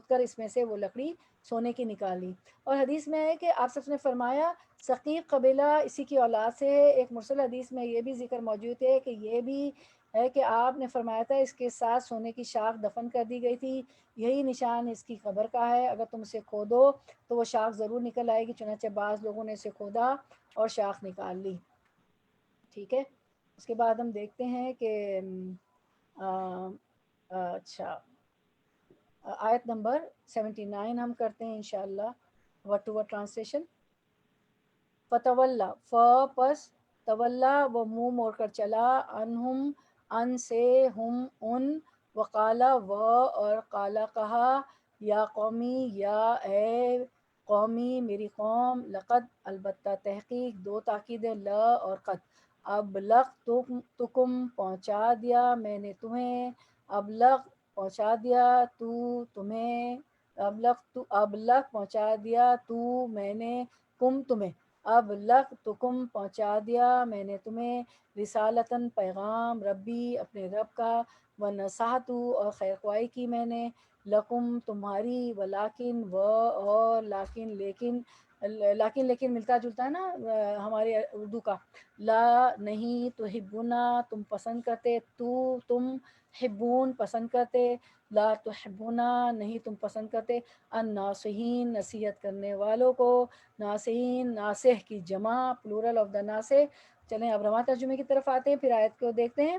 کر اس میں سے وہ لکڑی سونے کی نکالی. اور حدیث میں ہے کہ آپ سب نے فرمایا ثقیف قبیلہ اسی کی اولاد سے ہے. ایک مرسل حدیث میں یہ بھی ذکر موجود ہے کہ یہ بھی ہے کہ آپ نے فرمایا تھا اس کے ساتھ سونے کی شاخ دفن کر دی گئی تھی، یہی نشان اس کی قبر کا ہے، اگر تم اسے کھودو تو وہ شاخ ضرور نکل آئے گی. چنانچہ بعض لوگوں نے اسے کھودا اور شاخ نکال لی. ٹھیک ہے. اس کے بعد ہم دیکھتے ہیں کہ اچھا آیت نمبر 79 ہم کرتے ہیں انشاءاللہ ورڈ ٹو ورڈ ٹرانسلیشن. فتولا پس تولا وہ منہ موڑ کر چلا، انہم ان سے ہم ان، وقالا وہ اور قالا کہا، یا قومی یا اے قومی میری قوم، لقد البتہ تحقیق، دو تاکید لا اور قد، ابلغتکم پہنچا دیا میں نے تمہیں، ابلغ پہنچا دیا تو تمہیں، ابلغ پہنچا دیا تو میں نے کم تمہیں، ابلغتکم پہنچا دیا میں نے تمہیں، رسالتاً پیغام، ربی اپنے رب کا، ونصحت اور خیر خواہی کی میں نے، لکم تمہاری، ولیکن اور لیکن ملتا جلتا ہے نا ہمارے اردو کا، لا نہیں تحبونا تم پسند کرتے، تم حبون پسند کرتے، لا تحبونا نہیں تم پسند کرتے، الناصحین نصیحت کرنے والوں کو، ناصحین ناصح کی جمع پلورل آف دا ناصح. چلیں اب رواں ترجمے کی طرف آتے ہیں، پھر آیت کو دیکھتے ہیں.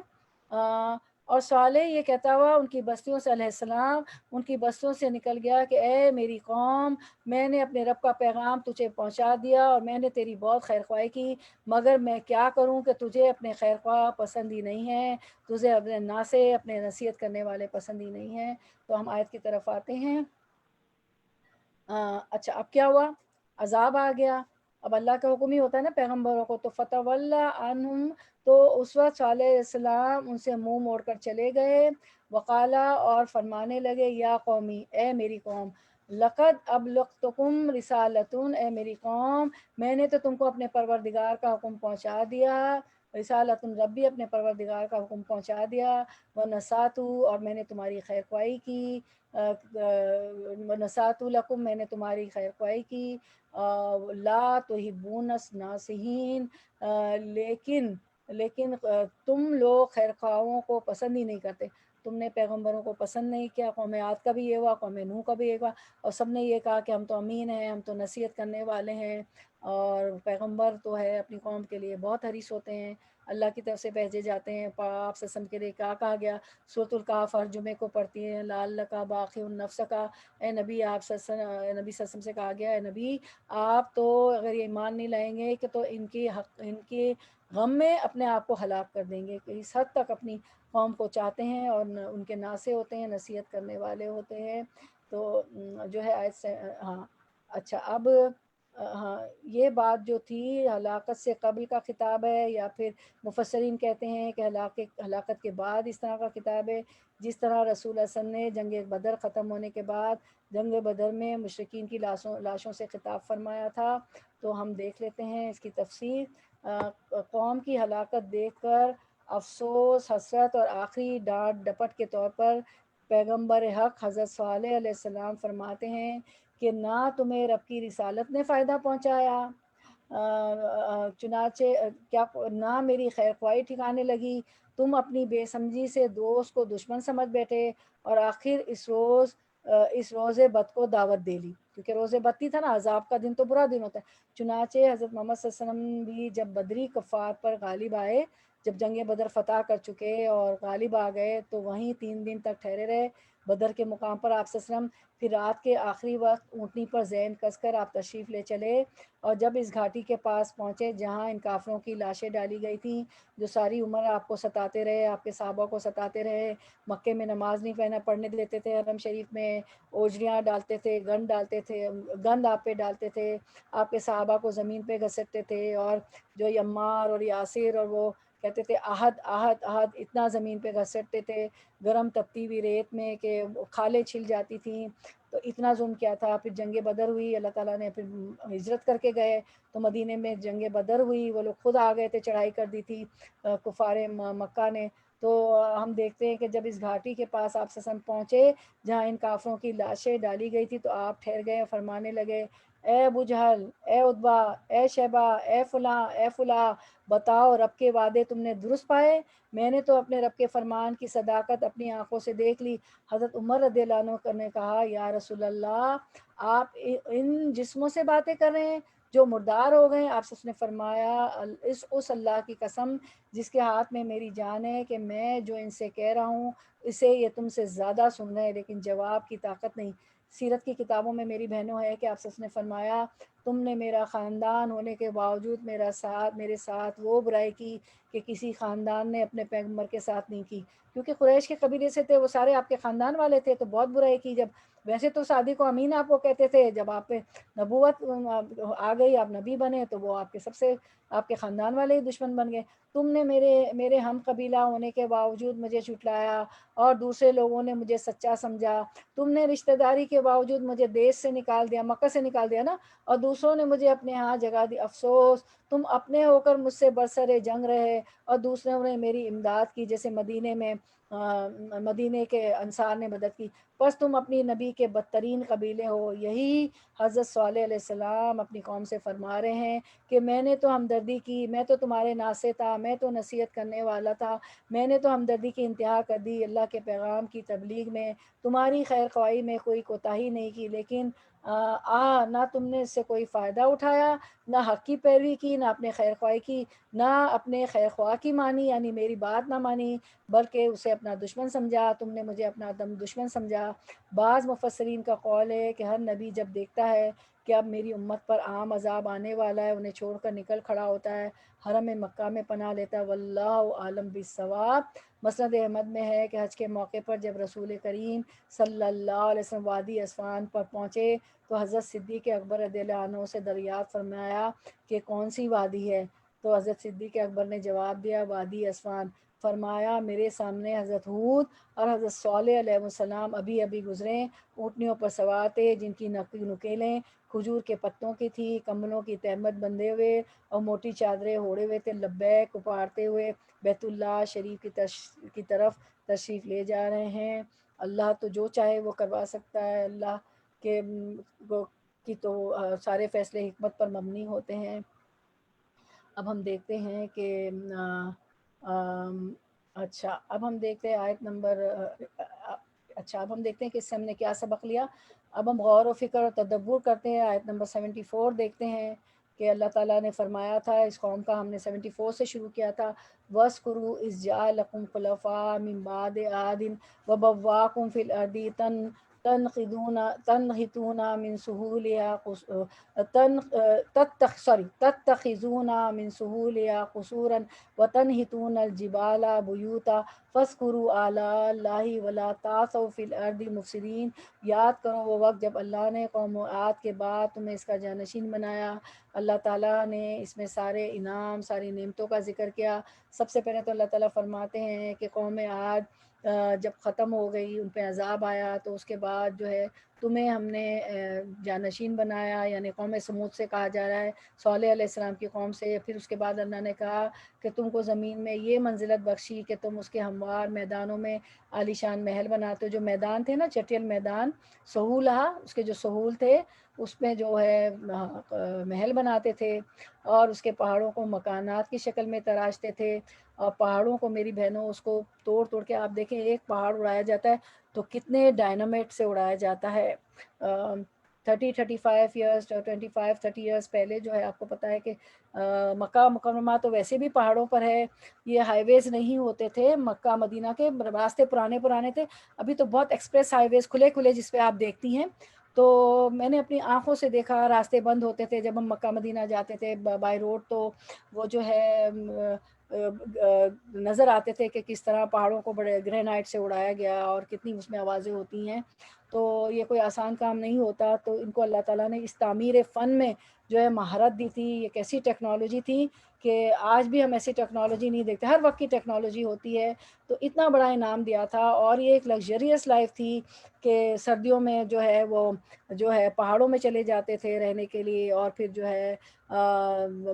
اور صالح یہ کہتا ہوا ان کی بستیوں سے، علیہ السلام ان کی بستیوں سے نکل گیا کہ اے میری قوم، میں نے اپنے رب کا پیغام تجھے پہنچا دیا اور میں نے تیری بہت خیر خواہی کی، مگر میں کیا کروں کہ تجھے اپنے خیر خواہ پسند ہی نہیں ہیں، تجھے اپنے ناصح اپنے نصیحت کرنے والے پسند ہی نہیں ہیں. تو ہم آیت کی طرف آتے ہیں. اچھا اب کیا ہوا؟ عذاب آ گیا. اب اللہ کا حکم ہی ہوتا ہے نا پیغمبروں کو. تو فتولا عنہم، تو اس وقت صالح علیہ السلام ان سے منہ موڑ کر چلے گئے، وقالا اور فرمانے لگے، یا قومی اے میری قوم، لقد ابلغتکم رسالتون اے میری قوم میں نے تو تم کو اپنے پروردگار کا حکم پہنچا دیا، رسالت ربی اپنے پروردگار کا حکم پہنچا دیا، ونصحت اور میں نے تمہاری خیر خواہی کی، ونصحت لکم میں نے تمہاری خیر خواہی کی، لا تحبون الناصحین لیکن تم لوگ خیر خواہوں کو پسند ہی نہیں کرتے. تم نے پیغمبروں کو پسند نہیں کیا. قوم عاد کا بھی یہ ہوا، قوم نوح کا بھی یہ ہوا، اور سب نے یہ کہا کہ ہم تو امین ہیں، ہم تو نصیحت کرنے والے ہیں، اور پیغمبر تو ہے اپنی قوم کے لیے بہت حریص ہوتے ہیں، اللہ کی طرف سے بھیجے جاتے ہیں. آپ سسم کے لیے کہا گیا سورۃ الکہف ہر جمعے کو پڑھتی ہیں، لعلک باخع النفس کا، اے نبی آپ سسم سے کہا گیا، اے نبی آپ تو اگر یہ ایمان نہیں لائیں گے کہ تو ان کے غم میں اپنے آپ کو ہلاک کر دیں گے. کہ اس حد تک اپنی قوم کو چاہتے ہیں اور ان کے ناصح ہوتے ہیں، نصیحت کرنے والے ہوتے ہیں. تو جو ہے آیت سے ہاں اچھا اب ہاں یہ بات جو تھی ہلاکت سے قبل کا خطاب ہے، یا پھر مفسرین کہتے ہیں کہ ہلاکت کے بعد اس طرح کا خطاب ہے. جس طرح رسول اللہ صلی اللہ علیہ وسلم نے جنگ بدر ختم ہونے کے بعد جنگ بدر میں مشرکین کی لاشوں سے خطاب فرمایا تھا. تو ہم دیکھ لیتے ہیں اس کی تفسیر. قوم کی ہلاکت دیکھ کر افسوس، حسرت اور آخری ڈانٹ ڈپٹ کے طور پر پیغمبر حق حضرت صالح علیہ السلام فرماتے ہیں کہ نہ تمہیں رب کی رسالت نے فائدہ پہنچایا، چنانچہ کیا نہ میری خیر خواہی ٹھکانے لگی، تم اپنی بے سمجھی سے دوست کو دشمن سمجھ بیٹھے، اور آخر اس روز بد کو دعوت دے لی. کیونکہ روز بد ہی تھا نا، عذاب کا دن تو برا دن ہوتا ہے. چنانچہ حضرت محمد صلی اللہ علیہ وسلم بھی جب بدری کفار پر غالب آئے، جب جنگ بدر فتح کر چکے اور غالب آ گئے، تو وہیں 3 دن تک ٹھہرے رہے بدر کے مقام پر آپ صلی اللہ علیہ وسلم. پھر رات کے آخری وقت اونٹنی پر زین کس کر آپ تشریف لے چلے، اور جب اس گھاٹی کے پاس پہنچے جہاں ان کافروں کی لاشیں ڈالی گئی تھیں جو ساری عمر آپ کو ستاتے رہے، آپ کے صحابہ کو ستاتے رہے، مکے میں نماز نہیں پڑھنے دیتے تھے، حرم شریف میں اوجریاں ڈالتے تھے، گند آپ پہ ڈالتے تھے، آپ کے صحابہ کو زمین پہ گھسیٹتے تھے، اور جو یمار اور یاسر اور وہ کہتے تھے احد احد احد، اتنا زمین پہ گھسٹتے تھے گرم تپتی ہوئی ریت میں کہ کھالیں چھل جاتی تھیں، تو اتنا ظلم کیا تھا۔ پھر جنگ بدر ہوئی، اللہ تعالیٰ نے پھر ہجرت کر کے گئے تو مدینے میں جنگ بدر ہوئی، وہ لوگ خود آ گئے تھے، چڑھائی کر دی تھی کفار مکہ نے۔ تو ہم دیکھتے ہیں کہ جب اس گھاٹی کے پاس آپ سسن پہنچے جہاں ان کافروں کی لاشیں ڈالی گئی تھی، تو آپ ٹھہر گئے، فرمانے لگے اے ابو جہل، اے عتبہ، اے شیبہ، اے فلاں، اے فلاں، بتاؤ رب کے وعدے تم نے درست پائے؟ میں نے تو اپنے رب کے فرمان کی صداقت اپنی آنکھوں سے دیکھ لی۔ حضرت عمر رضی اللہ عنہ نے کہا یا رسول اللہ، آپ ان جسموں سے باتیں کر رہے ہیں جو مردار ہو گئے؟ آپ نے فرمایا اس اللہ کی قسم جس کے ہاتھ میں میری جان ہے کہ میں جو ان سے کہہ رہا ہوں اسے یہ تم سے زیادہ سن رہے ہیں، لیکن جواب کی طاقت نہیں۔ سیرت کی کتابوں میں میری بہنوں ہے کہ آپ نے فرمایا تم نے میرا خاندان ہونے کے باوجود میرے ساتھ وہ برائی کی کہ کسی خاندان نے اپنے پیغمبر کے ساتھ نہیں کی، کیونکہ قریش کے قبیلے سے تھے، وہ سارے آپ کے خاندان والے تھے، تو بہت برائی کی۔ جب ویسے تو صادق و امین آپ کو کہتے تھے، جب آپ پہ نبوت آ گئی، آپ نبی بنے، تو وہ آپ کے سب سے آپ کے خاندان والے ہی دشمن بن گئے۔ تم نے میرے ہم قبیلہ ہونے کے باوجود مجھے جھٹلایا اور دوسرے لوگوں نے مجھے سچا سمجھا۔ تم نے رشتہ داری کے باوجود مجھے دیش سے نکال دیا، مکہ سے نکال دیا نا، اور دوسروں نے مجھے اپنے ہاں جگہ دی۔ افسوس تم اپنے ہو کر مجھ سے برسر جنگ رہے اور دوسروں نے میری امداد کی، جیسے مدینے کے انصار نے مدد کی، بس تم اپنی نبی کے بدترین قبیلے ہو۔ یہی حضرت صالح علیہ السلام اپنی قوم سے فرما رہے ہیں کہ میں نے تو ہمدردی کی، میں تو تمہارے ناصح تھا، میں تو نصیحت کرنے والا تھا، میں نے تو ہمدردی کی انتہا کر دی، اللہ کے پیغام کی تبلیغ میں، تمہاری خیر خواہی میں کوئی کوتاہی نہیں کی، لیکن نہ تم نے اس سے کوئی فائدہ اٹھایا، نہ حق کی پیروی کی، نہ اپنے خیر خواہی کی، نہ اپنے خیر خواہ کی مانی، یعنی میری بات نہ مانی، بلکہ اسے اپنا دشمن سمجھا۔ تم نے مجھے اپنا دشمن سمجھا۔ بعض مفسرین کا قول ہے کہ ہر نبی جب دیکھتا ہے کہ اب میری امت پر عام عذاب آنے والا ہے، انہیں چھوڑ کر نکل کھڑا ہوتا ہے، حرم مکہ میں پناہ لیتا ہے۔ واللہ عالم بالصواب۔ مسند احمد میں ہے کہ حج کے موقع پر جب رسول کریم صلی اللہ علیہ وسلم وادی اسفان پر پہنچے تو حضرت صدیق اکبر رضی اللہ عنہ سے دریافت فرمایا کہ کون سی وادی ہے؟ تو حضرت صدیق اکبر نے جواب دیا وادی اسفان۔ فرمایا میرے سامنے حضرت ہود اور حضرت صالح علیہ السلام ابھی ابھی گزرے، اونٹنیوں پر سوار تھے جن کی نکیلیں کھجور کے پتوں کی تھی، کمبلوں کی تہمت بندھے ہوئے اور موٹی چادریں اوڑھے ہوئے تھے، لبیک پکارتے ہوئے بیت اللہ شریف کی طرف تشریف لے جا رہے ہیں۔ اللہ تو جو چاہے وہ کروا سکتا ہے، اللہ کے کی تو سارے فیصلے حکمت پر مبنی ہوتے ہیں۔ اب ہم دیکھتے ہیں کہ اچھا اب ہم دیکھتے ہیں آیت نمبر اچھا اب ہم دیکھتے ہیں کہ اس سے ہم نے کیا سبق لیا۔ اب ہم غور و فکر اور تدبر کرتے ہیں، آیت نمبر 74 دیکھتے ہیں کہ اللہ تعالیٰ نے فرمایا تھا، اس قوم کا ہم نے 74 سے شروع کیا تھا، وَاذْكُرُوا إِذْ جَعَلَكُمْ خُلَفَاءَ مِن بَعْدِ عَادٍ وَبَوَّأَكُمْ فِي الْأَرْضِ تنحتون من تتخذون من سهولها قصورا وتنحتون الجبال بیوتا فاذکروا آلاء اللہ ولا تعثوا فی الارض مفسدین۔ یاد کرو وہ وقت جب اللہ نے قوم عاد کے بعد تمہیں اس کا جانشین بنایا۔ اللہ تعالیٰ نے اس میں سارے انعام، ساری نعمتوں کا ذکر کیا۔ سب سے پہلے تو اللہ تعالیٰ فرماتے ہیں کہ قوم عاد جب ختم ہو گئی، ان پہ عذاب آیا، تو اس کے بعد جو ہے تمہیں ہم نے جانشین بنایا، یعنی قوم سمود سے کہا جا رہا ہے، صالح علیہ السلام کی قوم سے۔ پھر اس کے بعد اللہ نے کہا کہ تم کو زمین میں یہ منزلت بخشی کہ تم اس کے ہموار میدانوں میں عالی شان محل بناتے ہو۔ جو میدان تھے نا، چٹیل میدان، سہولہ، اس کے جو سہول تھے اس میں جو ہے محل بناتے تھے، اور اس کے پہاڑوں کو مکانات کی شکل میں تراشتے تھے، اور پہاڑوں کو میری بہنوں اس کو توڑ توڑ کے، آپ دیکھیں ایک پہاڑ اڑایا جاتا ہے تو کتنے ڈائنامیٹ سے اڑایا جاتا ہے۔ 35 ایئرس پہلے جو ہے آپ کو پتہ ہے کہ مکہ مکرمہ تو ویسے بھی پہاڑوں پر ہے، یہ ہائی ویز نہیں ہوتے تھے، مکہ مدینہ کے راستے پرانے تھے، ابھی تو بہت ایکسپریس ہائی ویز کھلے جس پہ آپ دیکھتی ہیں۔ تو میں نے اپنی آنکھوں سے دیکھا، راستے بند ہوتے تھے جب ہم مکہ مدینہ جاتے تھے بائی روڈ، تو وہ جو ہے نظر آتے تھے کہ کس طرح پہاڑوں کو بڑے گرینائٹ سے اڑایا گیا اور کتنی اس میں آوازیں ہوتی ہیں۔ تو یہ کوئی آسان کام نہیں ہوتا. تو ان کو اللہ تعالیٰ نے اس تعمیر فن میں جو ہے مہارت دی تھی. یہ کیسی ٹیکنالوجی تھی کہ آج بھی ہم ایسی ٹیکنالوجی نہیں دیکھتے. ہر وقت کی ٹیکنالوجی ہوتی ہے. تو اتنا بڑا انعام دیا تھا. اور یہ ایک لگژریس لائف تھی کہ سردیوں میں جو ہے وہ جو ہے پہاڑوں میں چلے جاتے تھے رہنے کے لیے، اور پھر جو ہے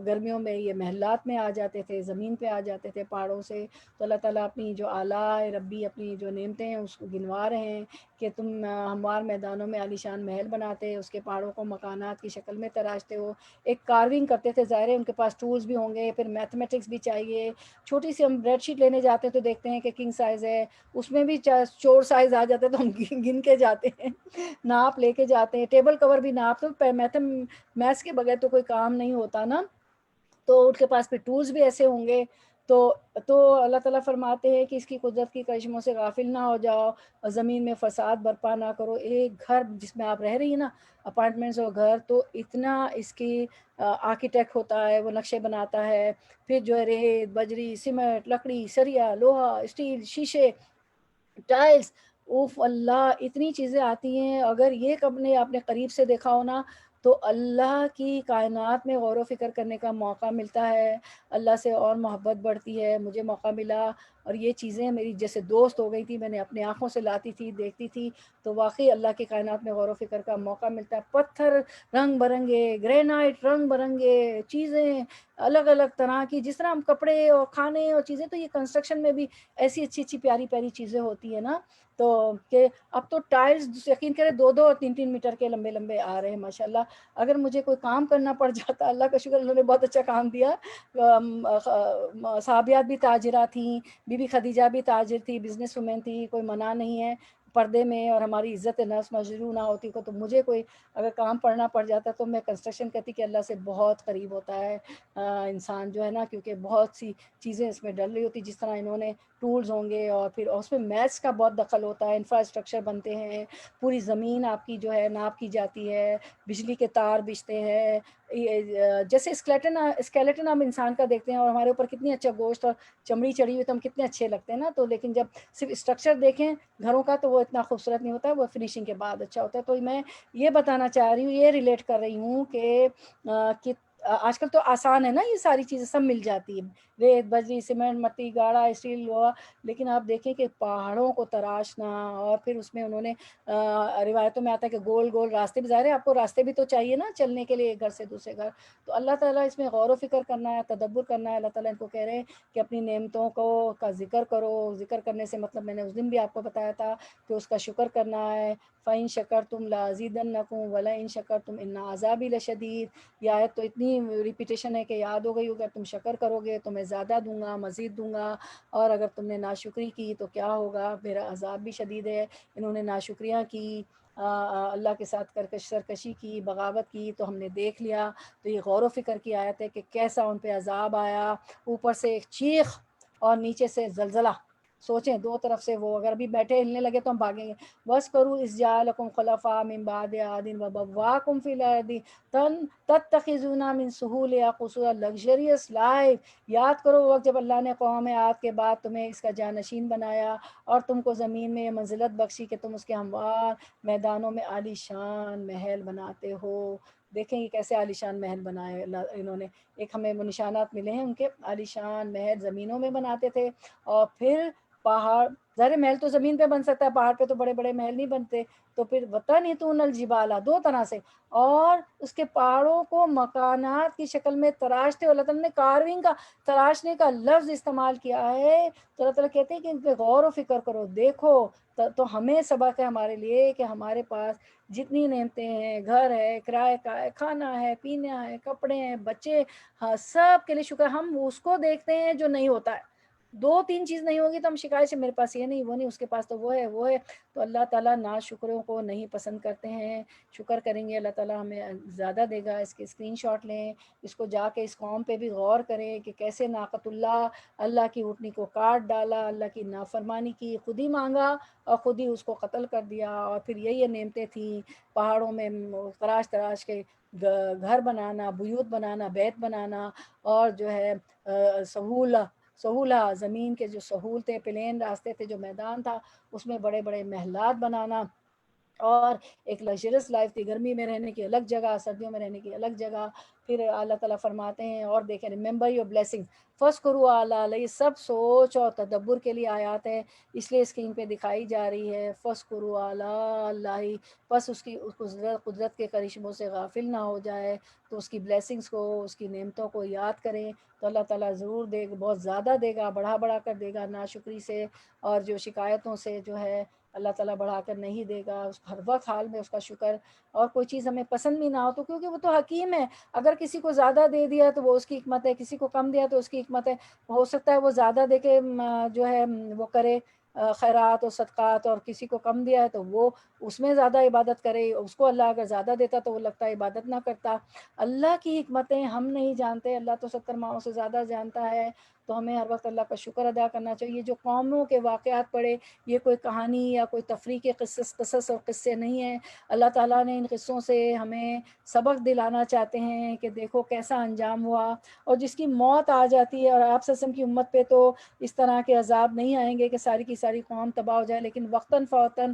گرمیوں میں یہ محلات میں آ جاتے تھے، زمین پہ آ جاتے تھے پہاڑوں سے. تو اللہ تعالیٰ اپنی جو اعلیٰ ربی اپنی جو نعمتیں ہیں اس کو گنوا رہے ہیں کہ تم ہموار میدانوں میں عالیشان محل بناتے، اس کے پہاڑوں کو مکانات کی شکل میں تراشتے ہو، ایک کاروینگ کرتے تھے. ظاہر ہے ان کے پاس ٹولز بھی ہوں گے، پھر میتھمیٹکس بھی چاہیے. چھوٹی سی ہم بیڈ شیٹ لینے جاتے ہیں تو دیکھتے ہیں کہ کنگ سائز ہے، اس میں بھی چور سائز آ جاتا ہے تو ہم گن کے جاتے ہیں، ناپ لے کے جاتے ہیں. ٹیبل کور بھی ناپ، تو میتھس کے بغیر تو کوئی کام نہیں ہوتا نا. تو ان کے پاس پھر ٹولز بھی ایسے ہوں گے. تو اللہ تعالیٰ فرماتے ہیں کہ اس کی قدرت کی کرشموں سے غافل نہ ہو جاؤ اور زمین میں فساد برپا نہ کرو. ایک گھر جس میں آپ رہ رہی ہیں نا، اپارٹمنٹس اور گھر، تو اتنا اس کی آرکیٹیکٹ ہوتا ہے، وہ نقشے بناتا ہے. پھر جو ہے ریت، بجری، سیمنٹ، لکڑی، سریا، لوہا، اسٹیل، شیشے، ٹائلز، اوف اللہ اتنی چیزیں آتی ہیں. اگر یہ کب نے آپ نے قریب سے دیکھا ہو نا، تو اللہ کی کائنات میں غور و فکر کرنے کا موقع ملتا ہے، اللہ سے اور محبت بڑھتی ہے. مجھے موقع ملا اور یہ چیزیں میری جیسے دوست ہو گئی تھی. میں نے اپنی آنکھوں سے لاتی تھی، دیکھتی تھی. تو واقعی اللہ کی کائنات میں غور و فکر کا موقع ملتا ہے. پتھر رنگ برنگے، گرینائٹ رنگ برنگے چیزیں، الگ الگ طرح کی، جس طرح ہم کپڑے اور کھانے اور چیزیں، تو یہ کنسٹرکشن میں بھی ایسی اچھی اچھی پیاری پیاری چیزیں ہوتی ہیں نا. تو کہ اب تو ٹائلز یقین کریں 2 اور 3 میٹر کے لمبے لمبے آ رہے ہیں ماشاءاللہ. اگر مجھے کوئی کام کرنا پڑ جاتا، اللہ کا شکر انہوں نے بہت اچھا کام دیا. صحابیات بھی تاجرہ تھیں، بی بی خدیجہ بھی تاجر تھی، بزنس وومین تھی، کوئی منع نہیں ہے پردے میں، اور ہماری عزت نفس مجروح نہ ہوتی کو. تو مجھے کوئی اگر کام پڑنا پڑ جاتا تو میں کنسٹرکشن کہتی کہ اللہ سے بہت قریب ہوتا ہے انسان جو ہے نا، کیونکہ بہت سی چیزیں اس میں ڈل رہی ہوتی. جس طرح انہوں نے ٹولز ہوں گے، اور پھر اس میں میتھس کا بہت دخل ہوتا ہے. انفراسٹرکچر بنتے ہیں، پوری زمین آپ کی جو ہے ناپ کی جاتی ہے، بجلی کے تار بچھتے ہیں. جیسے اسکیلیٹن ہم انسان کا دیکھتے ہیں، اور ہمارے اوپر کتنی اچھا گوشت اور چمڑی چڑی ہوئی تو ہم کتنے اچھے لگتے ہیں نا. تو لیکن جب صرف اسٹرکچر دیکھیں گھروں کا تو وہ اتنا خوبصورت نہیں ہوتا ہے، وہ فنیشنگ کے بعد اچھا ہوتا ہے. تو میں یہ بتانا چاہ رہی ہوں، یہ ریلیٹ کر رہی ہوں کہ آج کل تو آسان ہے نا، یہ ساری چیزیں سب مل جاتی ہیں، ریت، بجری، سیمنٹ، مٹی، گاڑا، اسٹیل، لوہا. لیکن آپ دیکھیں کہ پہاڑوں کو تراشنا، اور پھر اس میں انہوں نے روایتوں میں آتا ہے کہ گول گول راستے بھی، ظاہر ہے آپ کو راستے بھی تو چاہیے نا چلنے کے لیے ایک گھر سے دوسرے گھر. تو اللہ تعالیٰ اس میں غور و فکر کرنا ہے، تدبر کرنا ہے. اللہ تعالیٰ ان کو کہہ رہے ہیں کہ اپنی نعمتوں کا ذکر کرو. ذکر کرنے سے مطلب میں نے اس دن بھی آپ کو بتایا تھا کہ اس کا شکر کرنا ہے. فَإِن شَكَرْتُمْ لَأَزِيدَنَّكُمْ وَلَئِن شَكَرْتُمْ إِنَّ عَذَابِي لَشَدِيدٌ. یہ آیت تو اتنی ریپیٹیشن ہے کہ یاد ہو گئی ہوگا. تم شکر کرو گے تو میں زیادہ دوں گا، مزید دوں گا، اور اگر تم نے ناشکری کی تو کیا ہوگا، میرا عذاب بھی شدید ہے. انہوں نے ناشکریاں کی، اللہ کے ساتھ سرکشی کی، بغاوت کی، تو ہم نے دیکھ لیا. تو یہ غور و فکر کی آیت ہے کہ کیسا ان پہ عذاب آیا. اوپر سے ایک چیخ اور نیچے سے زلزلہ. سوچیں دو طرف سے وہ اگر بھی بیٹھے ہلنے لگے تو ہم بھاگیں گے. بس کرو اس جعلکم خلفاء من بعد عاد وبواکم فی الارض تتخذون من سہولها قصورا. Luxurious life. یاد کرو وقت جب اللہ نے قوم عاد کے بعد تمہیں اس کا جانشین بنایا، اور تم کو زمین میں یہ منزلت بخشی کہ تم اس کے ہموار میدانوں میں عالی شان محل بناتے ہو. دیکھیں یہ کیسے عالی شان محل بنائے انہوں نے. ایک ہمیں وہ نشانات ملے ہیں ان کے، عالی شان محل زمینوں میں بناتے تھے. اور پھر پہاڑ، ظاہر محل تو زمین پہ بن سکتا ہے، پہاڑ پہ تو بڑے بڑے محل نہیں بنتے. تو پھر وَتَنْحِتُونَ الْجِبَالَ، دو طرح سے، اور اس کے پہاڑوں کو مکانات کی شکل میں تراشتے. اللہ تعالیٰ نے کاروینگ کا، تراشنے کا لفظ استعمال کیا ہے. تو اللہ تعالیٰ کہتے ہیں کہ ان پہ غور و فکر کرو، دیکھو. تو ہمیں سبق ہے ہمارے لیے کہ ہمارے پاس جتنی نعمتیں ہیں، گھر ہے، کرائے کا ہے، کھانا ہے، پینا ہے، کپڑے ہیں، بچے، ہاں سب کے لیے شکر. ہم اس کو دیکھتے ہیں جو نہیں ہوتا ہے. 2 3 چیز نہیں ہوگی تو ہم شکایت سے، میرے پاس یہ نہیں، وہ نہیں، اس کے پاس تو وہ ہے وہ ہے. تو اللہ تعالیٰ ناشکروں کو نہیں پسند کرتے ہیں. شکر کریں گے اللہ تعالیٰ ہمیں زیادہ دے گا. اس کے اسکرین شاٹ لیں، اس کو جا کے اس قوم پہ بھی غور کریں کہ کیسے ناقۃ اللہ کی اونٹنی کو کاٹ ڈالا، اللہ کی نافرمانی کی، خود ہی مانگا اور خود ہی اس کو قتل کر دیا. اور پھر یہ نعمتیں تھیں پہاڑوں میں تراش تراش کے گھر بنانا، بیوت بنانا، بیت بنانا، اور جو ہے سہولہ زمین کے جو سہولتیں، پلین راستے تھے، جو میدان تھا اس میں بڑے بڑے محلات بنانا. اور ایک لگژریس لائف تھی، گرمی میں رہنے کی الگ جگہ، سردیوں میں رہنے کی الگ جگہ. پھر اللہ تعالیٰ فرماتے ہیں اور دیکھیں ریممبر یور بلیسنگ فرسٹ کرو اللہ، یہ سب سوچ اور تدبر کے لیے آیات ہے، اس لیے اسکرین پہ دکھائی جا رہی ہے. فرسٹ کرو اللہ، بس اس کی قدرت کے کرشموں سے غافل نہ ہو جائے، تو اس کی بلیسنگز کو، اس کی نعمتوں کو یاد کریں تو اللہ تعالیٰ ضرور دے گا، بہت زیادہ دے گا، بڑھا بڑھا کر دے گا. ناشکری سے اور جو شکایتوں سے جو ہے اللہ تعالیٰ بڑھا کر نہیں دے گا. اس ہر وقت حال میں اس کا شکر. اور کوئی چیز ہمیں پسند بھی نہ ہو تو کیونکہ وہ تو حکیم ہے، اگر کسی کو زیادہ دے دیا تو وہ اس کی حکمت ہے، کسی کو کم دیا تو اس کی حکمت ہے. ہو سکتا ہے وہ زیادہ دے کے جو ہے وہ کرے خیرات و صدقات، اور کسی کو کم دیا ہے تو وہ اس میں زیادہ عبادت کرے. اس کو اللہ اگر زیادہ دیتا تو وہ لگتا ہے عبادت نہ کرتا. اللہ کی حکمتیں ہم نہیں جانتے، اللہ تو 70 ماؤں سے زیادہ جانتا ہے. تو ہمیں ہر وقت اللہ کا شکر ادا کرنا چاہیے. جو قوموں کے واقعات پڑھے، یہ کوئی کہانی یا کوئی تفریح کے قصص اور قصے نہیں ہیں. اللہ تعالیٰ نے ان قصوں سے ہمیں سبق دلانا چاہتے ہیں کہ دیکھو کیسا انجام ہوا. اور جس کی موت آ جاتی ہے، اور آپ وسلم کی امت پہ تو اس طرح کے عذاب نہیں آئیں گے کہ ساری کی ساری قوم تباہ ہو جائے، لیکن وقتاً فوقتاً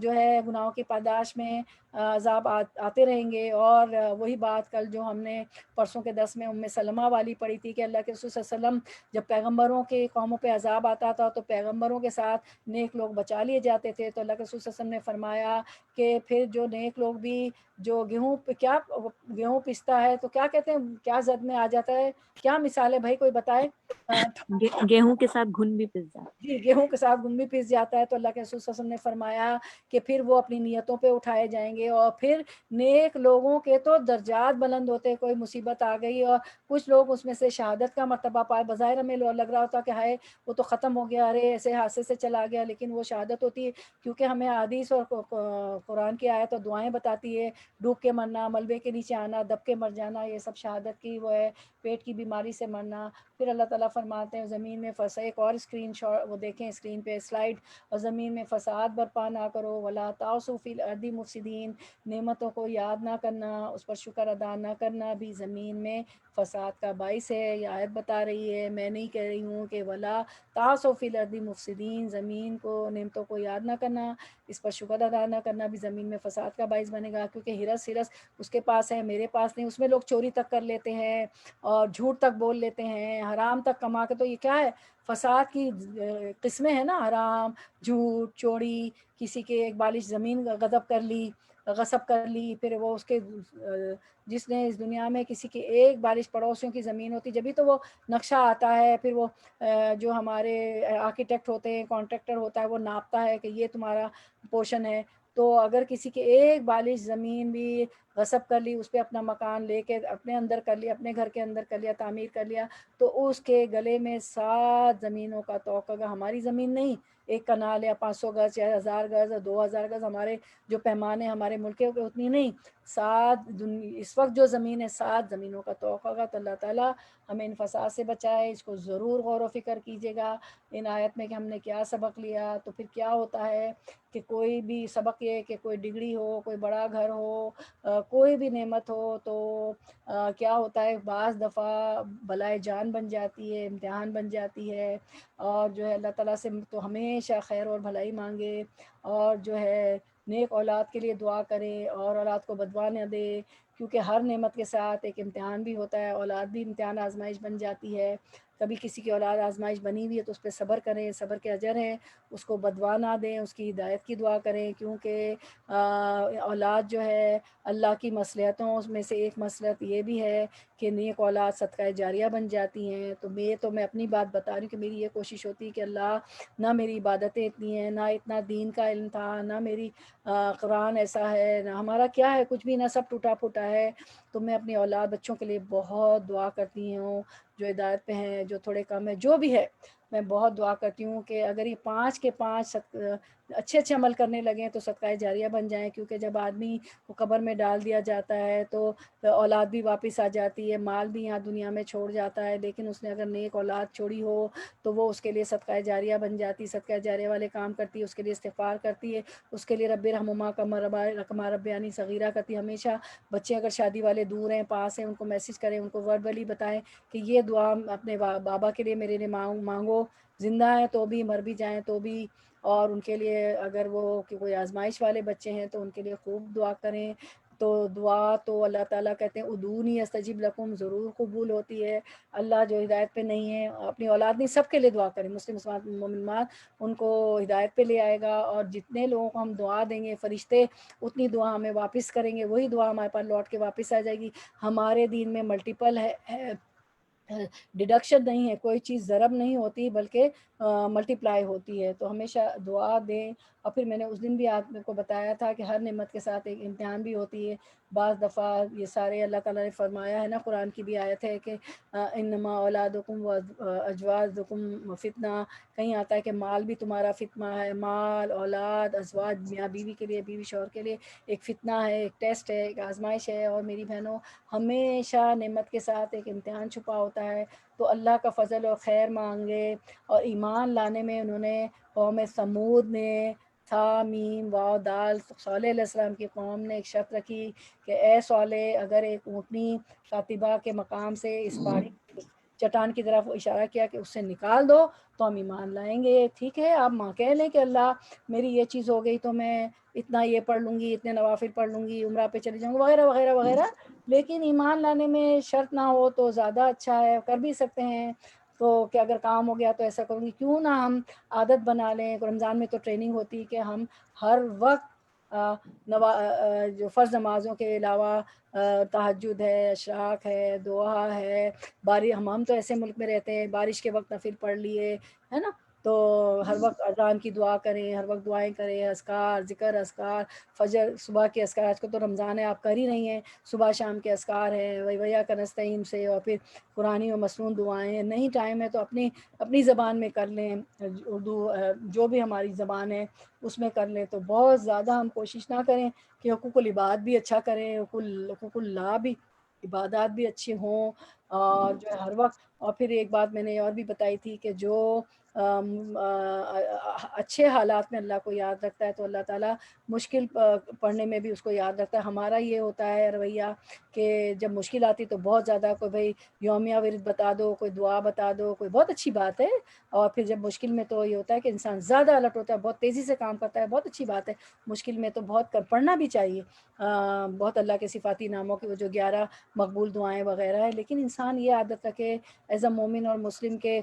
جو ہے گناہوں کی پاداش میں عذاب آتے رہیں گے. اور وہی بات کل جو ہم نے پرسوں کے درس میں سلمہ والی پڑھی تھی کہ اللہ کے رسول صلی اللہ علیہ وسلم جب پیغمبروں کے قوموں پہ عذاب آتا تھا تو پیغمبروں کے ساتھ نیک لوگ بچا لیے جاتے تھے. تو اللہ کے رسول صلی اللہ علیہ وسلم نے فرمایا کہ پھر جو نیک لوگ بھی جو گیہوں پستا ہے تو کیا کہتے ہیں، کیا زد میں آ جاتا ہے، کیا مثال ہے بھائی کوئی بتائے؟ گیہوں کے ساتھ گھن بھی پس جاتا ہے. جی، گیہوں کے ساتھ گن بھی پس جاتا ہے. تو اللہ کے رسول صلی اللہ علیہ وسلم نے فرمایا کہ پھر وہ اپنی نیتوں پہ اٹھائے جائیں گے، اور پھر نیک لوگوں کے تو درجات بلند ہوتے. کوئی مصیبت آ گئی اور کچھ لوگ اس میں سے شہادت کا مرتبہ پائے، بظاہر ہمیں لگ رہا ہوتا کہ ہائے وہ تو ختم ہو گیا، ارے ایسے حادثے سے چلا گیا، لیکن وہ شہادت ہوتی ہے. کیونکہ ہمیں حدیث اور قرآن کی آیت اور دعائیں بتاتی ہے، ڈوب کے مرنا، ملبے کے نیچے آنا، دب کے مر جانا، یہ سب شہادت کی وہ ہے. پیٹ کی بیماری سے مرنا. پھر اللہ تعالیٰ فرماتے ہیں زمین میں ایک اور اسکرین شاٹ وہ دیکھیں اسکرین پہ سلائڈ، اور زمین میں فساد برپا نہ کرو، ولا تعثوا فی الارض مفسدین. نعمتوں کو یاد نہ کرنا، اس پر شکر ادا نہ کرنا بھی زمین میں فساد کا باعث ہے. یہ آیت بتا رہی ہے، میں نہیں کہہ رہی ہوں کہ ولا تعثوا فی الارض مفسدین، زمین کو نعمتوں کو یاد نہ کرنا، اس پر شکر ادا نہ کرنا بھی زمین میں فساد کا باعث بنے گا. کیونکہ ہرس اس کے پاس ہے، میرے پاس نہیں، اس میں لوگ چوری تک کر لیتے ہیں اور جھوٹ تک بول لیتے ہیں، حرام تک کما کے. تو یہ کیا ہے؟ فساد کی قسمیں ہیں نا، حرام، جھوٹ، چوری، کسی کے ایک بالش زمین غصب کر لی. پھر وہ اس کے جس نے اس دنیا میں کسی کی ایک بالش پڑوسیوں کی زمین ہوتی جبھی تو وہ نقشہ آتا ہے. پھر وہ جو ہمارے آرکیٹیکٹ ہوتے ہیں، کانٹریکٹر ہوتا ہے، وہ ناپتا ہے کہ یہ تمہارا پورشن ہے. تو اگر کسی کے ایک بالش زمین بھی غصب کر لی، اس پہ اپنا مکان لے کے اپنے اندر کر لیا، اپنے گھر کے اندر کر لیا، تعمیر کر لیا، تو اس کے گلے میں 7 زمینوں کا طوق. اگر ہماری زمین نہیں، ایک کنال یا 500 گز یا 1000 گز یا 2000 گز، ہمارے جو پیمانے ہمارے ملکوں کے اتنی نہیں، 7 اس وقت جو زمین ہے 7 زمینوں کا طوق ہوگا. تو اللہ تعالیٰ ہمیں ان فساد سے بچائے. اس کو ضرور غور و فکر کیجیے گا ان آیت میں کہ ہم نے کیا سبق لیا. تو پھر کیا ہوتا ہے کہ کوئی بھی سبق یہ کہ کوئی ڈگری ہو، کوئی بڑا گھر ہو، کوئی بھی نعمت ہو، تو کیا ہوتا ہے بعض دفعہ بلائے جان بن جاتی ہے، امتحان بن جاتی ہے. اور جو ہے اللہ تعالیٰ سے تو ہمیشہ خیر اور بھلائی مانگے، اور جو ہے نیک اولاد کے لیے دعا کرے، اور اولاد کو بدوا نہ دے. کیونکہ ہر نعمت کے ساتھ ایک امتحان بھی ہوتا ہے، اولاد بھی امتحان آزمائش بن جاتی ہے. کبھی کسی کی اولاد آزمائش بنی ہوئی ہے تو اس پہ صبر کریں، صبر کے اجر ہے، اس کو بدوا نہ دیں، اس کی ہدایت کی دعا کریں. کیونکہ اولاد جو ہے اللہ کی مصلحتوں میں سے ایک مصلحت یہ بھی ہے کہ نیک اولاد صدقہ جاریہ بن جاتی ہیں. تو میں اپنی بات بتا رہی ہوں کہ میری یہ کوشش ہوتی ہے کہ اللہ، نہ میری عبادتیں اتنی ہیں، نہ اتنا دین کا علم تھا، نہ میری قرآن ایسا ہے، نہ ہمارا کیا ہے، کچھ بھی نہ، سب ٹوٹا پھوٹا ہے. تو میں اپنی اولاد بچوں کے لیے بہت دعا کرتی ہوں، جو ہدایت پہ ہیں، جو تھوڑے کم ہیں، جو بھی ہے، میں بہت دعا کرتی ہوں کہ اگر یہ 5 کے 5 اچھے عمل کرنے لگیں تو صدقہ جاریہ بن جائیں. کیونکہ جب آدمی کو قبر میں ڈال دیا جاتا ہے تو اولاد بھی واپس آ جاتی ہے، مال بھی یہاں دنیا میں چھوڑ جاتا ہے، لیکن اس نے اگر نیک اولاد چھوڑی ہو تو وہ اس کے لیے صدقہ جاریہ بن جاتی. صدقہ جاریہ والے کام کرتی ہے، اس کے لیے استغفار کرتی ہے، اس کے لیے رب ارحمہما کما ربیانی صغیرہ کرتی ہے. ہمیشہ بچے اگر شادی والے دور ہیں، پاس ہیں، ان کو میسج کریں، ان کو وربلی بتائیں کہ یہ دعا اپنے بابا کے لیے میرے لیے مانگو، وہ زندہ ہیں تو بھی، مر بھی جائیں تو بھی، اور ان کے لیے اگر وہ کہ کوئی آزمائش والے بچے ہیں تو ان کے لیے خوب دعا کریں. تو دعا تو اللہ تعالیٰ کہتے ہیں ادعونی استجب لکم، ضرور قبول ہوتی ہے. اللہ جو ہدایت پہ نہیں ہے، اپنی اولاد نہیں، سب کے لیے دعا کریں، مسلم مومنات، ان کو ہدایت پہ لے آئے گا. اور جتنے لوگوں کو ہم دعا دیں گے فرشتے اتنی دعا ہمیں واپس کریں گے، وہی دعا ہمارے پاس لوٹ کے واپس آ جائے گی. ہمارے دین میں ملٹیپل ہے ڈیڈکشن نہیں ہے، کوئی چیز ضرب نہیں ہوتی بلکہ ملٹیپلائی ہوتی ہے. تو ہمیشہ دعا دیں. اور پھر میں نے اس دن بھی آپ کو بتایا تھا کہ ہر نعمت کے ساتھ ایک امتحان بھی ہوتی ہے. بعض دفعہ یہ سارے اللہ تعالیٰ نے فرمایا ہے نا، قرآن کی بھی آیت ہے کہ انما اولادکم و ازواجکم فتنہ. کہیں آتا ہے کہ مال بھی تمہارا فتنہ ہے، مال، اولاد، ازواج، میاں بیوی کے لیے، بیوی شوہر کے لیے ایک فتنہ ہے، ایک ٹیسٹ ہے، ایک آزمائش ہے. اور میری بہنوں، ہمیشہ نعمت کے ساتھ ایک امتحان چھپا ہوتا ہے. تو اللہ کا فضل و خیر مانگے. اور ایمان لانے میں انہوں نے قوم سمود نے تھا میم واو دال، صالح علیہ السلام کی قوم نے ایک شرط رکھی کہ اے صالح، اگر ایک اونٹنی کاتبہ کے مقام سے اس پہاڑی چٹان کی طرف اشارہ کیا کہ اس سے نکال دو تو ہم ایمان لائیں گے. ٹھیک ہے، آپ ماں کہہ لیں کہ اللہ میری یہ چیز ہو گئی تو میں اتنا یہ پڑھ لوں گی، اتنے نوافل پڑھ لوں گی، عمرہ پہ چلی جاؤں گی، وغیرہ وغیرہ وغیرہ. لیکن ایمان لانے میں شرط نہ ہو تو زیادہ اچھا ہے. کر بھی سکتے ہیں تو کہ اگر کام ہو گیا تو ایسا کروں گی، کیوں نہ ہم عادت بنا لیں. رمضان میں تو ٹریننگ ہوتی ہے کہ ہم ہر وقت جو فرض نمازوں کے علاوہ تہجد ہے، اشراق ہے، دعا ہے، ہم تو ایسے ملک میں رہتے ہیں بارش کے وقت نفل پڑھ لیے، ہے نا. تو ہر وقت اذان کی دعا کریں، ہر وقت دعائیں کریں، اذکار، ذکر، اذکار، فجر صبح کے اذکار. آج کل تو رمضان ہے، آپ کر ہی رہی ہیں، صبح شام کے اذکار ہیں، ویا کا نستعین سے، اور پھر قرآنی و مسنون دعائیں. نہیں ٹائم ہے تو اپنی زبان میں کر لیں، اردو جو بھی ہماری زبان ہے اس میں کر لیں. تو بہت زیادہ ہم کوشش نہ کریں کہ حقوق العباد بھی اچھا کریں، حقوق اللہ بھی، عبادات بھی اچھی ہوں، اور جو ہے ہر وقت. اور پھر ایک بات میں نے اور بھی بتائی تھی کہ جو اچھے حالات میں اللہ کو یاد رکھتا ہے تو اللہ تعالیٰ مشکل پڑھنے میں بھی اس کو یاد رکھتا ہے. ہمارا یہ ہوتا ہے رویہ کہ جب مشکل آتی تو بہت زیادہ کوئی بھائی یومیہ ورد بتا دو، کوئی دعا بتا دو، کوئی بہت اچھی بات ہے. اور پھر جب مشکل میں تو یہ ہوتا ہے کہ انسان زیادہ الرٹ ہوتا ہے، بہت تیزی سے کام کرتا ہے، بہت اچھی بات ہے. مشکل میں تو بہت پڑھنا بھی چاہیے، بہت اللہ کے صفاتی ناموں کی وہ جو 11 مقبول دعائیں وغیرہ ہے. لیکن انسان یہ عادت رکھے ایز اے مومن اور مسلم کے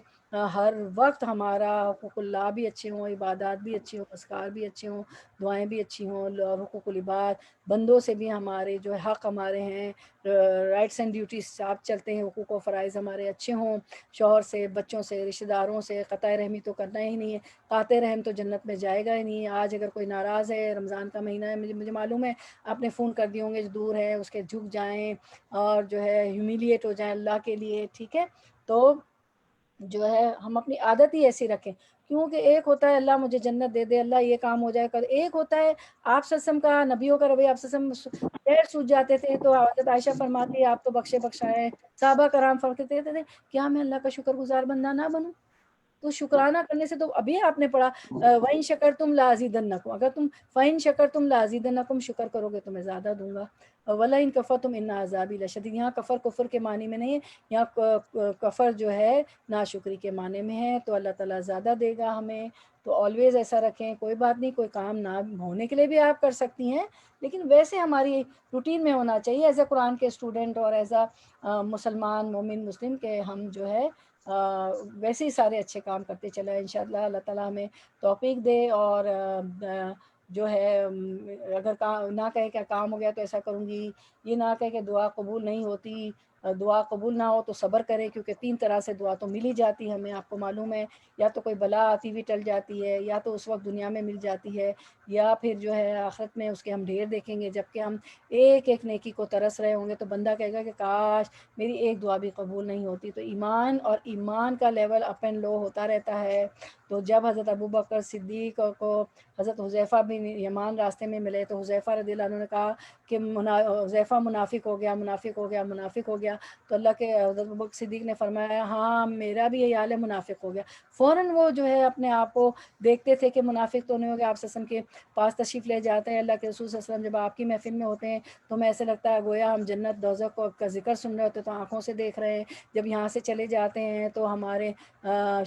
ہر وقت ہمارا حقوق اللہ بھی اچھے ہوں، عبادات بھی اچھی ہوں، اذکار بھی اچھے ہوں، دعائیں بھی اچھی ہوں. اور حقوق العباد، بندوں سے بھی ہمارے جو حق ہمارے ہیں، رائٹس اینڈ ڈیوٹیز آپ چلتے ہیں، حقوق و فرائض ہمارے اچھے ہوں. شوہر سے، بچوں سے، رشتہ داروں سے قطع رحمی تو کرنا ہی نہیں ہے. قاطع رحم تو جنت میں جائے گا ہی نہیں. آج اگر کوئی ناراض ہے، رمضان کا مہینہ ہے، مجھے معلوم ہے آپ نے فون کر دیے ہوں گے جو دور ہے، اس کے جھک جائیں اور جو ہے ہیومیلیٹ ہو جائیں اللہ کے لیے. ٹھیک ہے، تو جو ہے ہم اپنی عادت ہی ایسی رکھیں. کیونکہ ایک ہوتا ہے اللہ مجھے جنت دے دے، اللہ یہ کام ہو جائے کر، ایک ہوتا ہے آپ سسم کا، نبیوں کا رویہ. آپ سسم پیر سوج جاتے تھے تو حضرت عائشہ فرماتی ہے آپ تو بخشے بخشائے. صحابہ کرام فرماتے تھے کیا میں اللہ کا شکر گزار بندہ نہ بنوں؟ تو شکرانہ کرنے سے تو ابھی آپ نے پڑھا وَإِن شَكَرْتُمْ لَأَزِيدَنَّكُمْ، اگر تم فَإِن شَكَرْتُمْ لَأَزِيدَنَّكُمْ شکر کرو گے تو میں زیادہ دوں گا. وَلَئِن كَفَرْتُمْ إِنَّ عَذَابِي لَشَدِيدٌ. یہاں کفر کفر کے معنی میں نہیں ہے، یہاں کفر جو ہے ناشکری کے معنی میں ہے. تو اللہ تعالیٰ زیادہ دے گا ہمیں. تو آلویز ایسا رکھیں، کوئی بات نہیں، کوئی کام نہ ہونے کے لیے بھی آپ کر سکتی ہیں، لیکن ویسے ہماری روٹین میں ہونا چاہیے ایز اے قرآن کے اسٹوڈنٹ اور ایز اے مسلمان مومن مسلم کے ہم جو ہے ویسے ہی سارے اچھے کام کرتے چلے. انشاءاللہ اللہ تعالیٰ ہمیں توفیق دے. اور جو ہے اگر نہ کہے کہ کام ہو گیا تو ایسا کروں گی، یہ نہ کہے کہ دعا قبول نہیں ہوتی، دعا قبول نہ ہو تو صبر کرے، کیونکہ 3 طرح سے دعا تو مل ہی جاتی ہے ہمیں، آپ کو معلوم ہے. یا تو کوئی بلا آتی ہوئی ٹل جاتی ہے، یا تو اس وقت دنیا میں مل جاتی ہے، یا پھر جو ہے آخرت میں اس کے ہم ڈھیر دیکھیں گے. جبکہ ہم ایک ایک نیکی کو ترس رہے ہوں گے تو بندہ کہے گا کہ کاش میری ایک دعا بھی قبول نہیں ہوتی. تو ایمان کا لیول اپ اینڈ لو ہوتا رہتا ہے. تو جب حضرت ابوبکر صدیق کو حضرت حذیفہ بن یمان راستے میں ملے تو حذیفہ رضی اللہ عنہ نے کہا کہ حذیفہ منافق ہو گیا، منافق ہو گیا، منافق ہو گیا. گیا تو اللہ کے حضرت ابوبکر صدیق نے فرمایا ہاں میرا بھی یہ حال ہے، منافق ہو گیا. فوراً وہ جو ہے اپنے آپ کو دیکھتے تھے کہ منافق تو نہیں ہو گیا. آپ صلی اللہ علیہ وسلم کے پاس تشریف لے جاتے ہیں. اللہ کے رسول صلی اللہ علیہ وسلم جب آپ کی محفل میں ہوتے ہیں تو ہمیں ایسے لگتا ہے گویا ہم جنت دوزخ کا ذکر سن رہے ہوتے تو آنکھوں سے دیکھ رہے ہیں. جب یہاں سے چلے جاتے ہیں تو ہمارے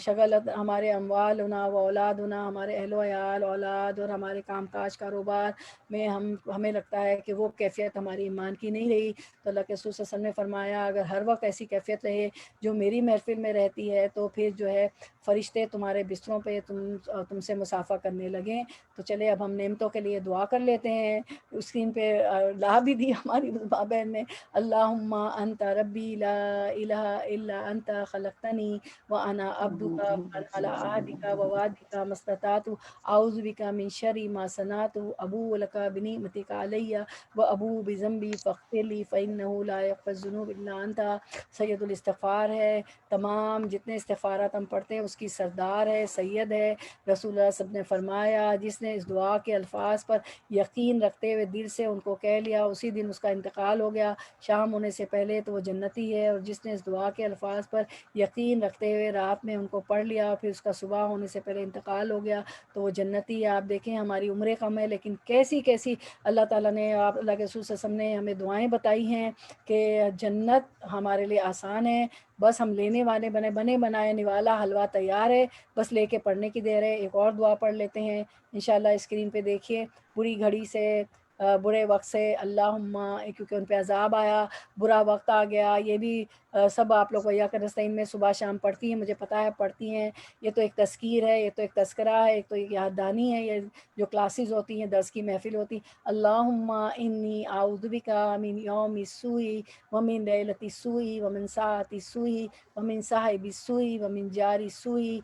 شغل ہمارے اموال ہونا و اولاد ہونا، ہمارے اہل و عیال اولاد اور ہمارے کام کاج کاروبار میں ہمیں لگتا ہے کہ وہ کیفیت ہماری ایمان کی نہیں رہی. تو اللہ کے رسول صلی اللہ علیہ وسلم نے فرمایا اگر ہر وقت ایسی کیفیت رہے جو میری محفل میں رہتی ہے تو پھر جو ہے فرشتے تمہارے بستروں پہ تم سے مصافحہ کرنے لگیں. تو چلے اب ہم نعمتوں کے لیے دعا کر لیتے ہیں. اسکرین پہ لا بھی دی ہماری ماں بہن نے، اللہم انت ربی لا الہ الا انت خلقتنی وانا عبدک وانا علی عہدک ووعدک ما استطعت اعوذ بک من شر ما صنعت ابوء لک بنعمتک علی وابوء بذنبی فاغفر لی فانہ لا یغفر الذنوب الا انت. سید الاستغفار ہے، تمام جتنے استغفارات ہم پڑھتے ہیں اس کی سردار ہے، سید ہے. رسول اللہ صلی اللہ علیہ وسلم نے فرمایا جس نے اس دعا کے الفاظ پر یقین رکھتے ہوئے دل سے ان کو کہہ لیا اسی دن اس کا انتقال ہو گیا شام ہونے سے پہلے تو وہ جنتی ہے. اور جس نے اس دعا کے الفاظ پر یقین رکھتے ہوئے رات میں ان کو پڑھ لیا پھر اس کا صبح ہونے سے پہلے انتقال ہو گیا تو وہ جنتی ہے. آپ دیکھیں ہماری عمریں کم ہے لیکن کیسی کیسی اللہ تعالیٰ نے، آپ اللہ کے رسول صلی اللہ علیہ وسلم نے ہمیں دعائیں بتائی ہیں کہ جنت ہمارے لیے آسان ہے، بس ہم لینے والے بنے بنائے نوالا حلوہ تیار ہے، بس لے کے پڑھنے کی دیر ہے. ایک اور دعا پڑھ لیتے ہیں انشاءاللہ. اسکرین پہ دیکھیے، بری گھڑی سے برے وقت سے اللہم، کیونکہ ان پہ عذاب آیا، برا وقت آ گیا. یہ بھی سب آپ لوگ ویا کر نستعین میں صبح شام پڑھتی ہیں، مجھے پتہ ہے پڑھتی ہیں. یہ تو ایک تذکیر ہے، یہ تو ایک تذکرہ ہے، ایک تو ایک یاد دہانی ہے. یہ جو کلاسز ہوتی ہیں، درس کی محفل ہوتی، اللہم انی اعوذ بک من یوم السوء ومن لیلۃ السوء ومن ساعۃ السوء ومن صاحب السوء ومن جار السوء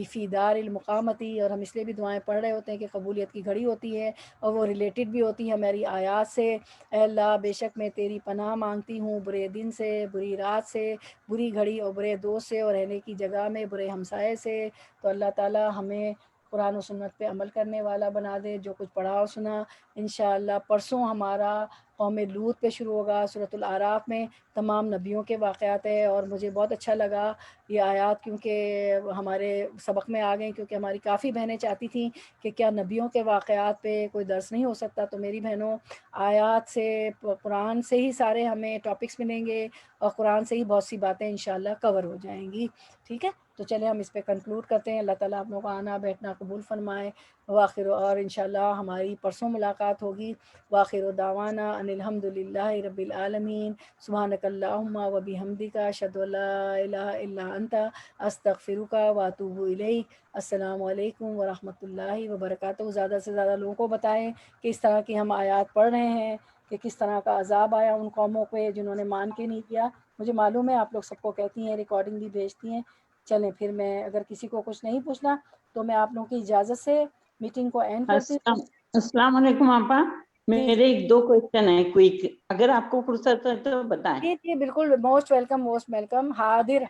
فی دار المقامتی. اور ہم اس لیے بھی دعائیں پڑھ رہے ہوتے ہیں کہ قبولیت کی گھڑی ہوتی ہے اور وہ ریلیٹڈ بھی ہوتی ہے ہماری آیات سے. اے اللہ بے شک میں تیری پناہ مانگتی ہوں برے دن سے، بری رات سے، بری گھڑی اور برے دوست سے، اور رہنے کی جگہ میں برے ہمسائے سے. تو اللہ تعالی ہمیں قرآن و سنت پہ عمل کرنے والا بنا دے. جو کچھ پڑھا اور سنا انشاءاللہ پرسوں ہمارا قوم لوط پہ شروع ہوگا. سورۃ الاعراف میں تمام نبیوں کے واقعات ہے اور مجھے بہت اچھا لگا یہ آیات کیونکہ ہمارے سبق میں آ گئیں، کیونکہ ہماری کافی بہنیں چاہتی تھیں کہ کیا نبیوں کے واقعات پہ کوئی درس نہیں ہو سکتا. تو میری بہنوں آیات سے، قرآن سے ہی سارے ہمیں ٹاپکس ملیں گے اور قرآن سے ہی بہت سی باتیں انشاءاللہ کور ہو جائیں گی. ٹھیک ہے، تو چلے ہم اس پہ کنکلوڈ کرتے ہیں. اللہ تعالیٰ آپ لوگوں کا آنا بیٹھنا قبول فرمائے. وآخر، اور انشاءاللہ ہماری پرسوں ملاقات ہوگی. وآخر دعوانا ان الحمد للہ رب العالمین. سبحانک اللہم و بحمدک اشہد ان لا الہ الا انت استغفرک واتوب الیک. السلام علیکم ورحمۃ اللہ وبرکاتہ. زیادہ سے زیادہ لوگوں کو بتائیں کہ اس طرح کی ہم آیات پڑھ رہے ہیں کہ کس طرح کا عذاب آیا ان قوموں پہ جنہوں نے مان کے نہیں کیا. مجھے معلوم ہے آپ لوگ سب کو کہتی ہیں، ریکارڈنگ بھی بھیجتی ہیں. چلیں پھر میں اگر کسی کو کچھ نہیں پوچھنا تو میں آپ لوگوں کی اجازت سے میٹنگ کو اینڈ کرتی ہوں. السلام علیکم آپا، میرے ایک دو کوئسچن ہیں کوئک، اگر آپ کو فرصت ہے تو بتائیں. جی بالکل، موسٹ ویلکم، موسٹ ویلکم. حاضر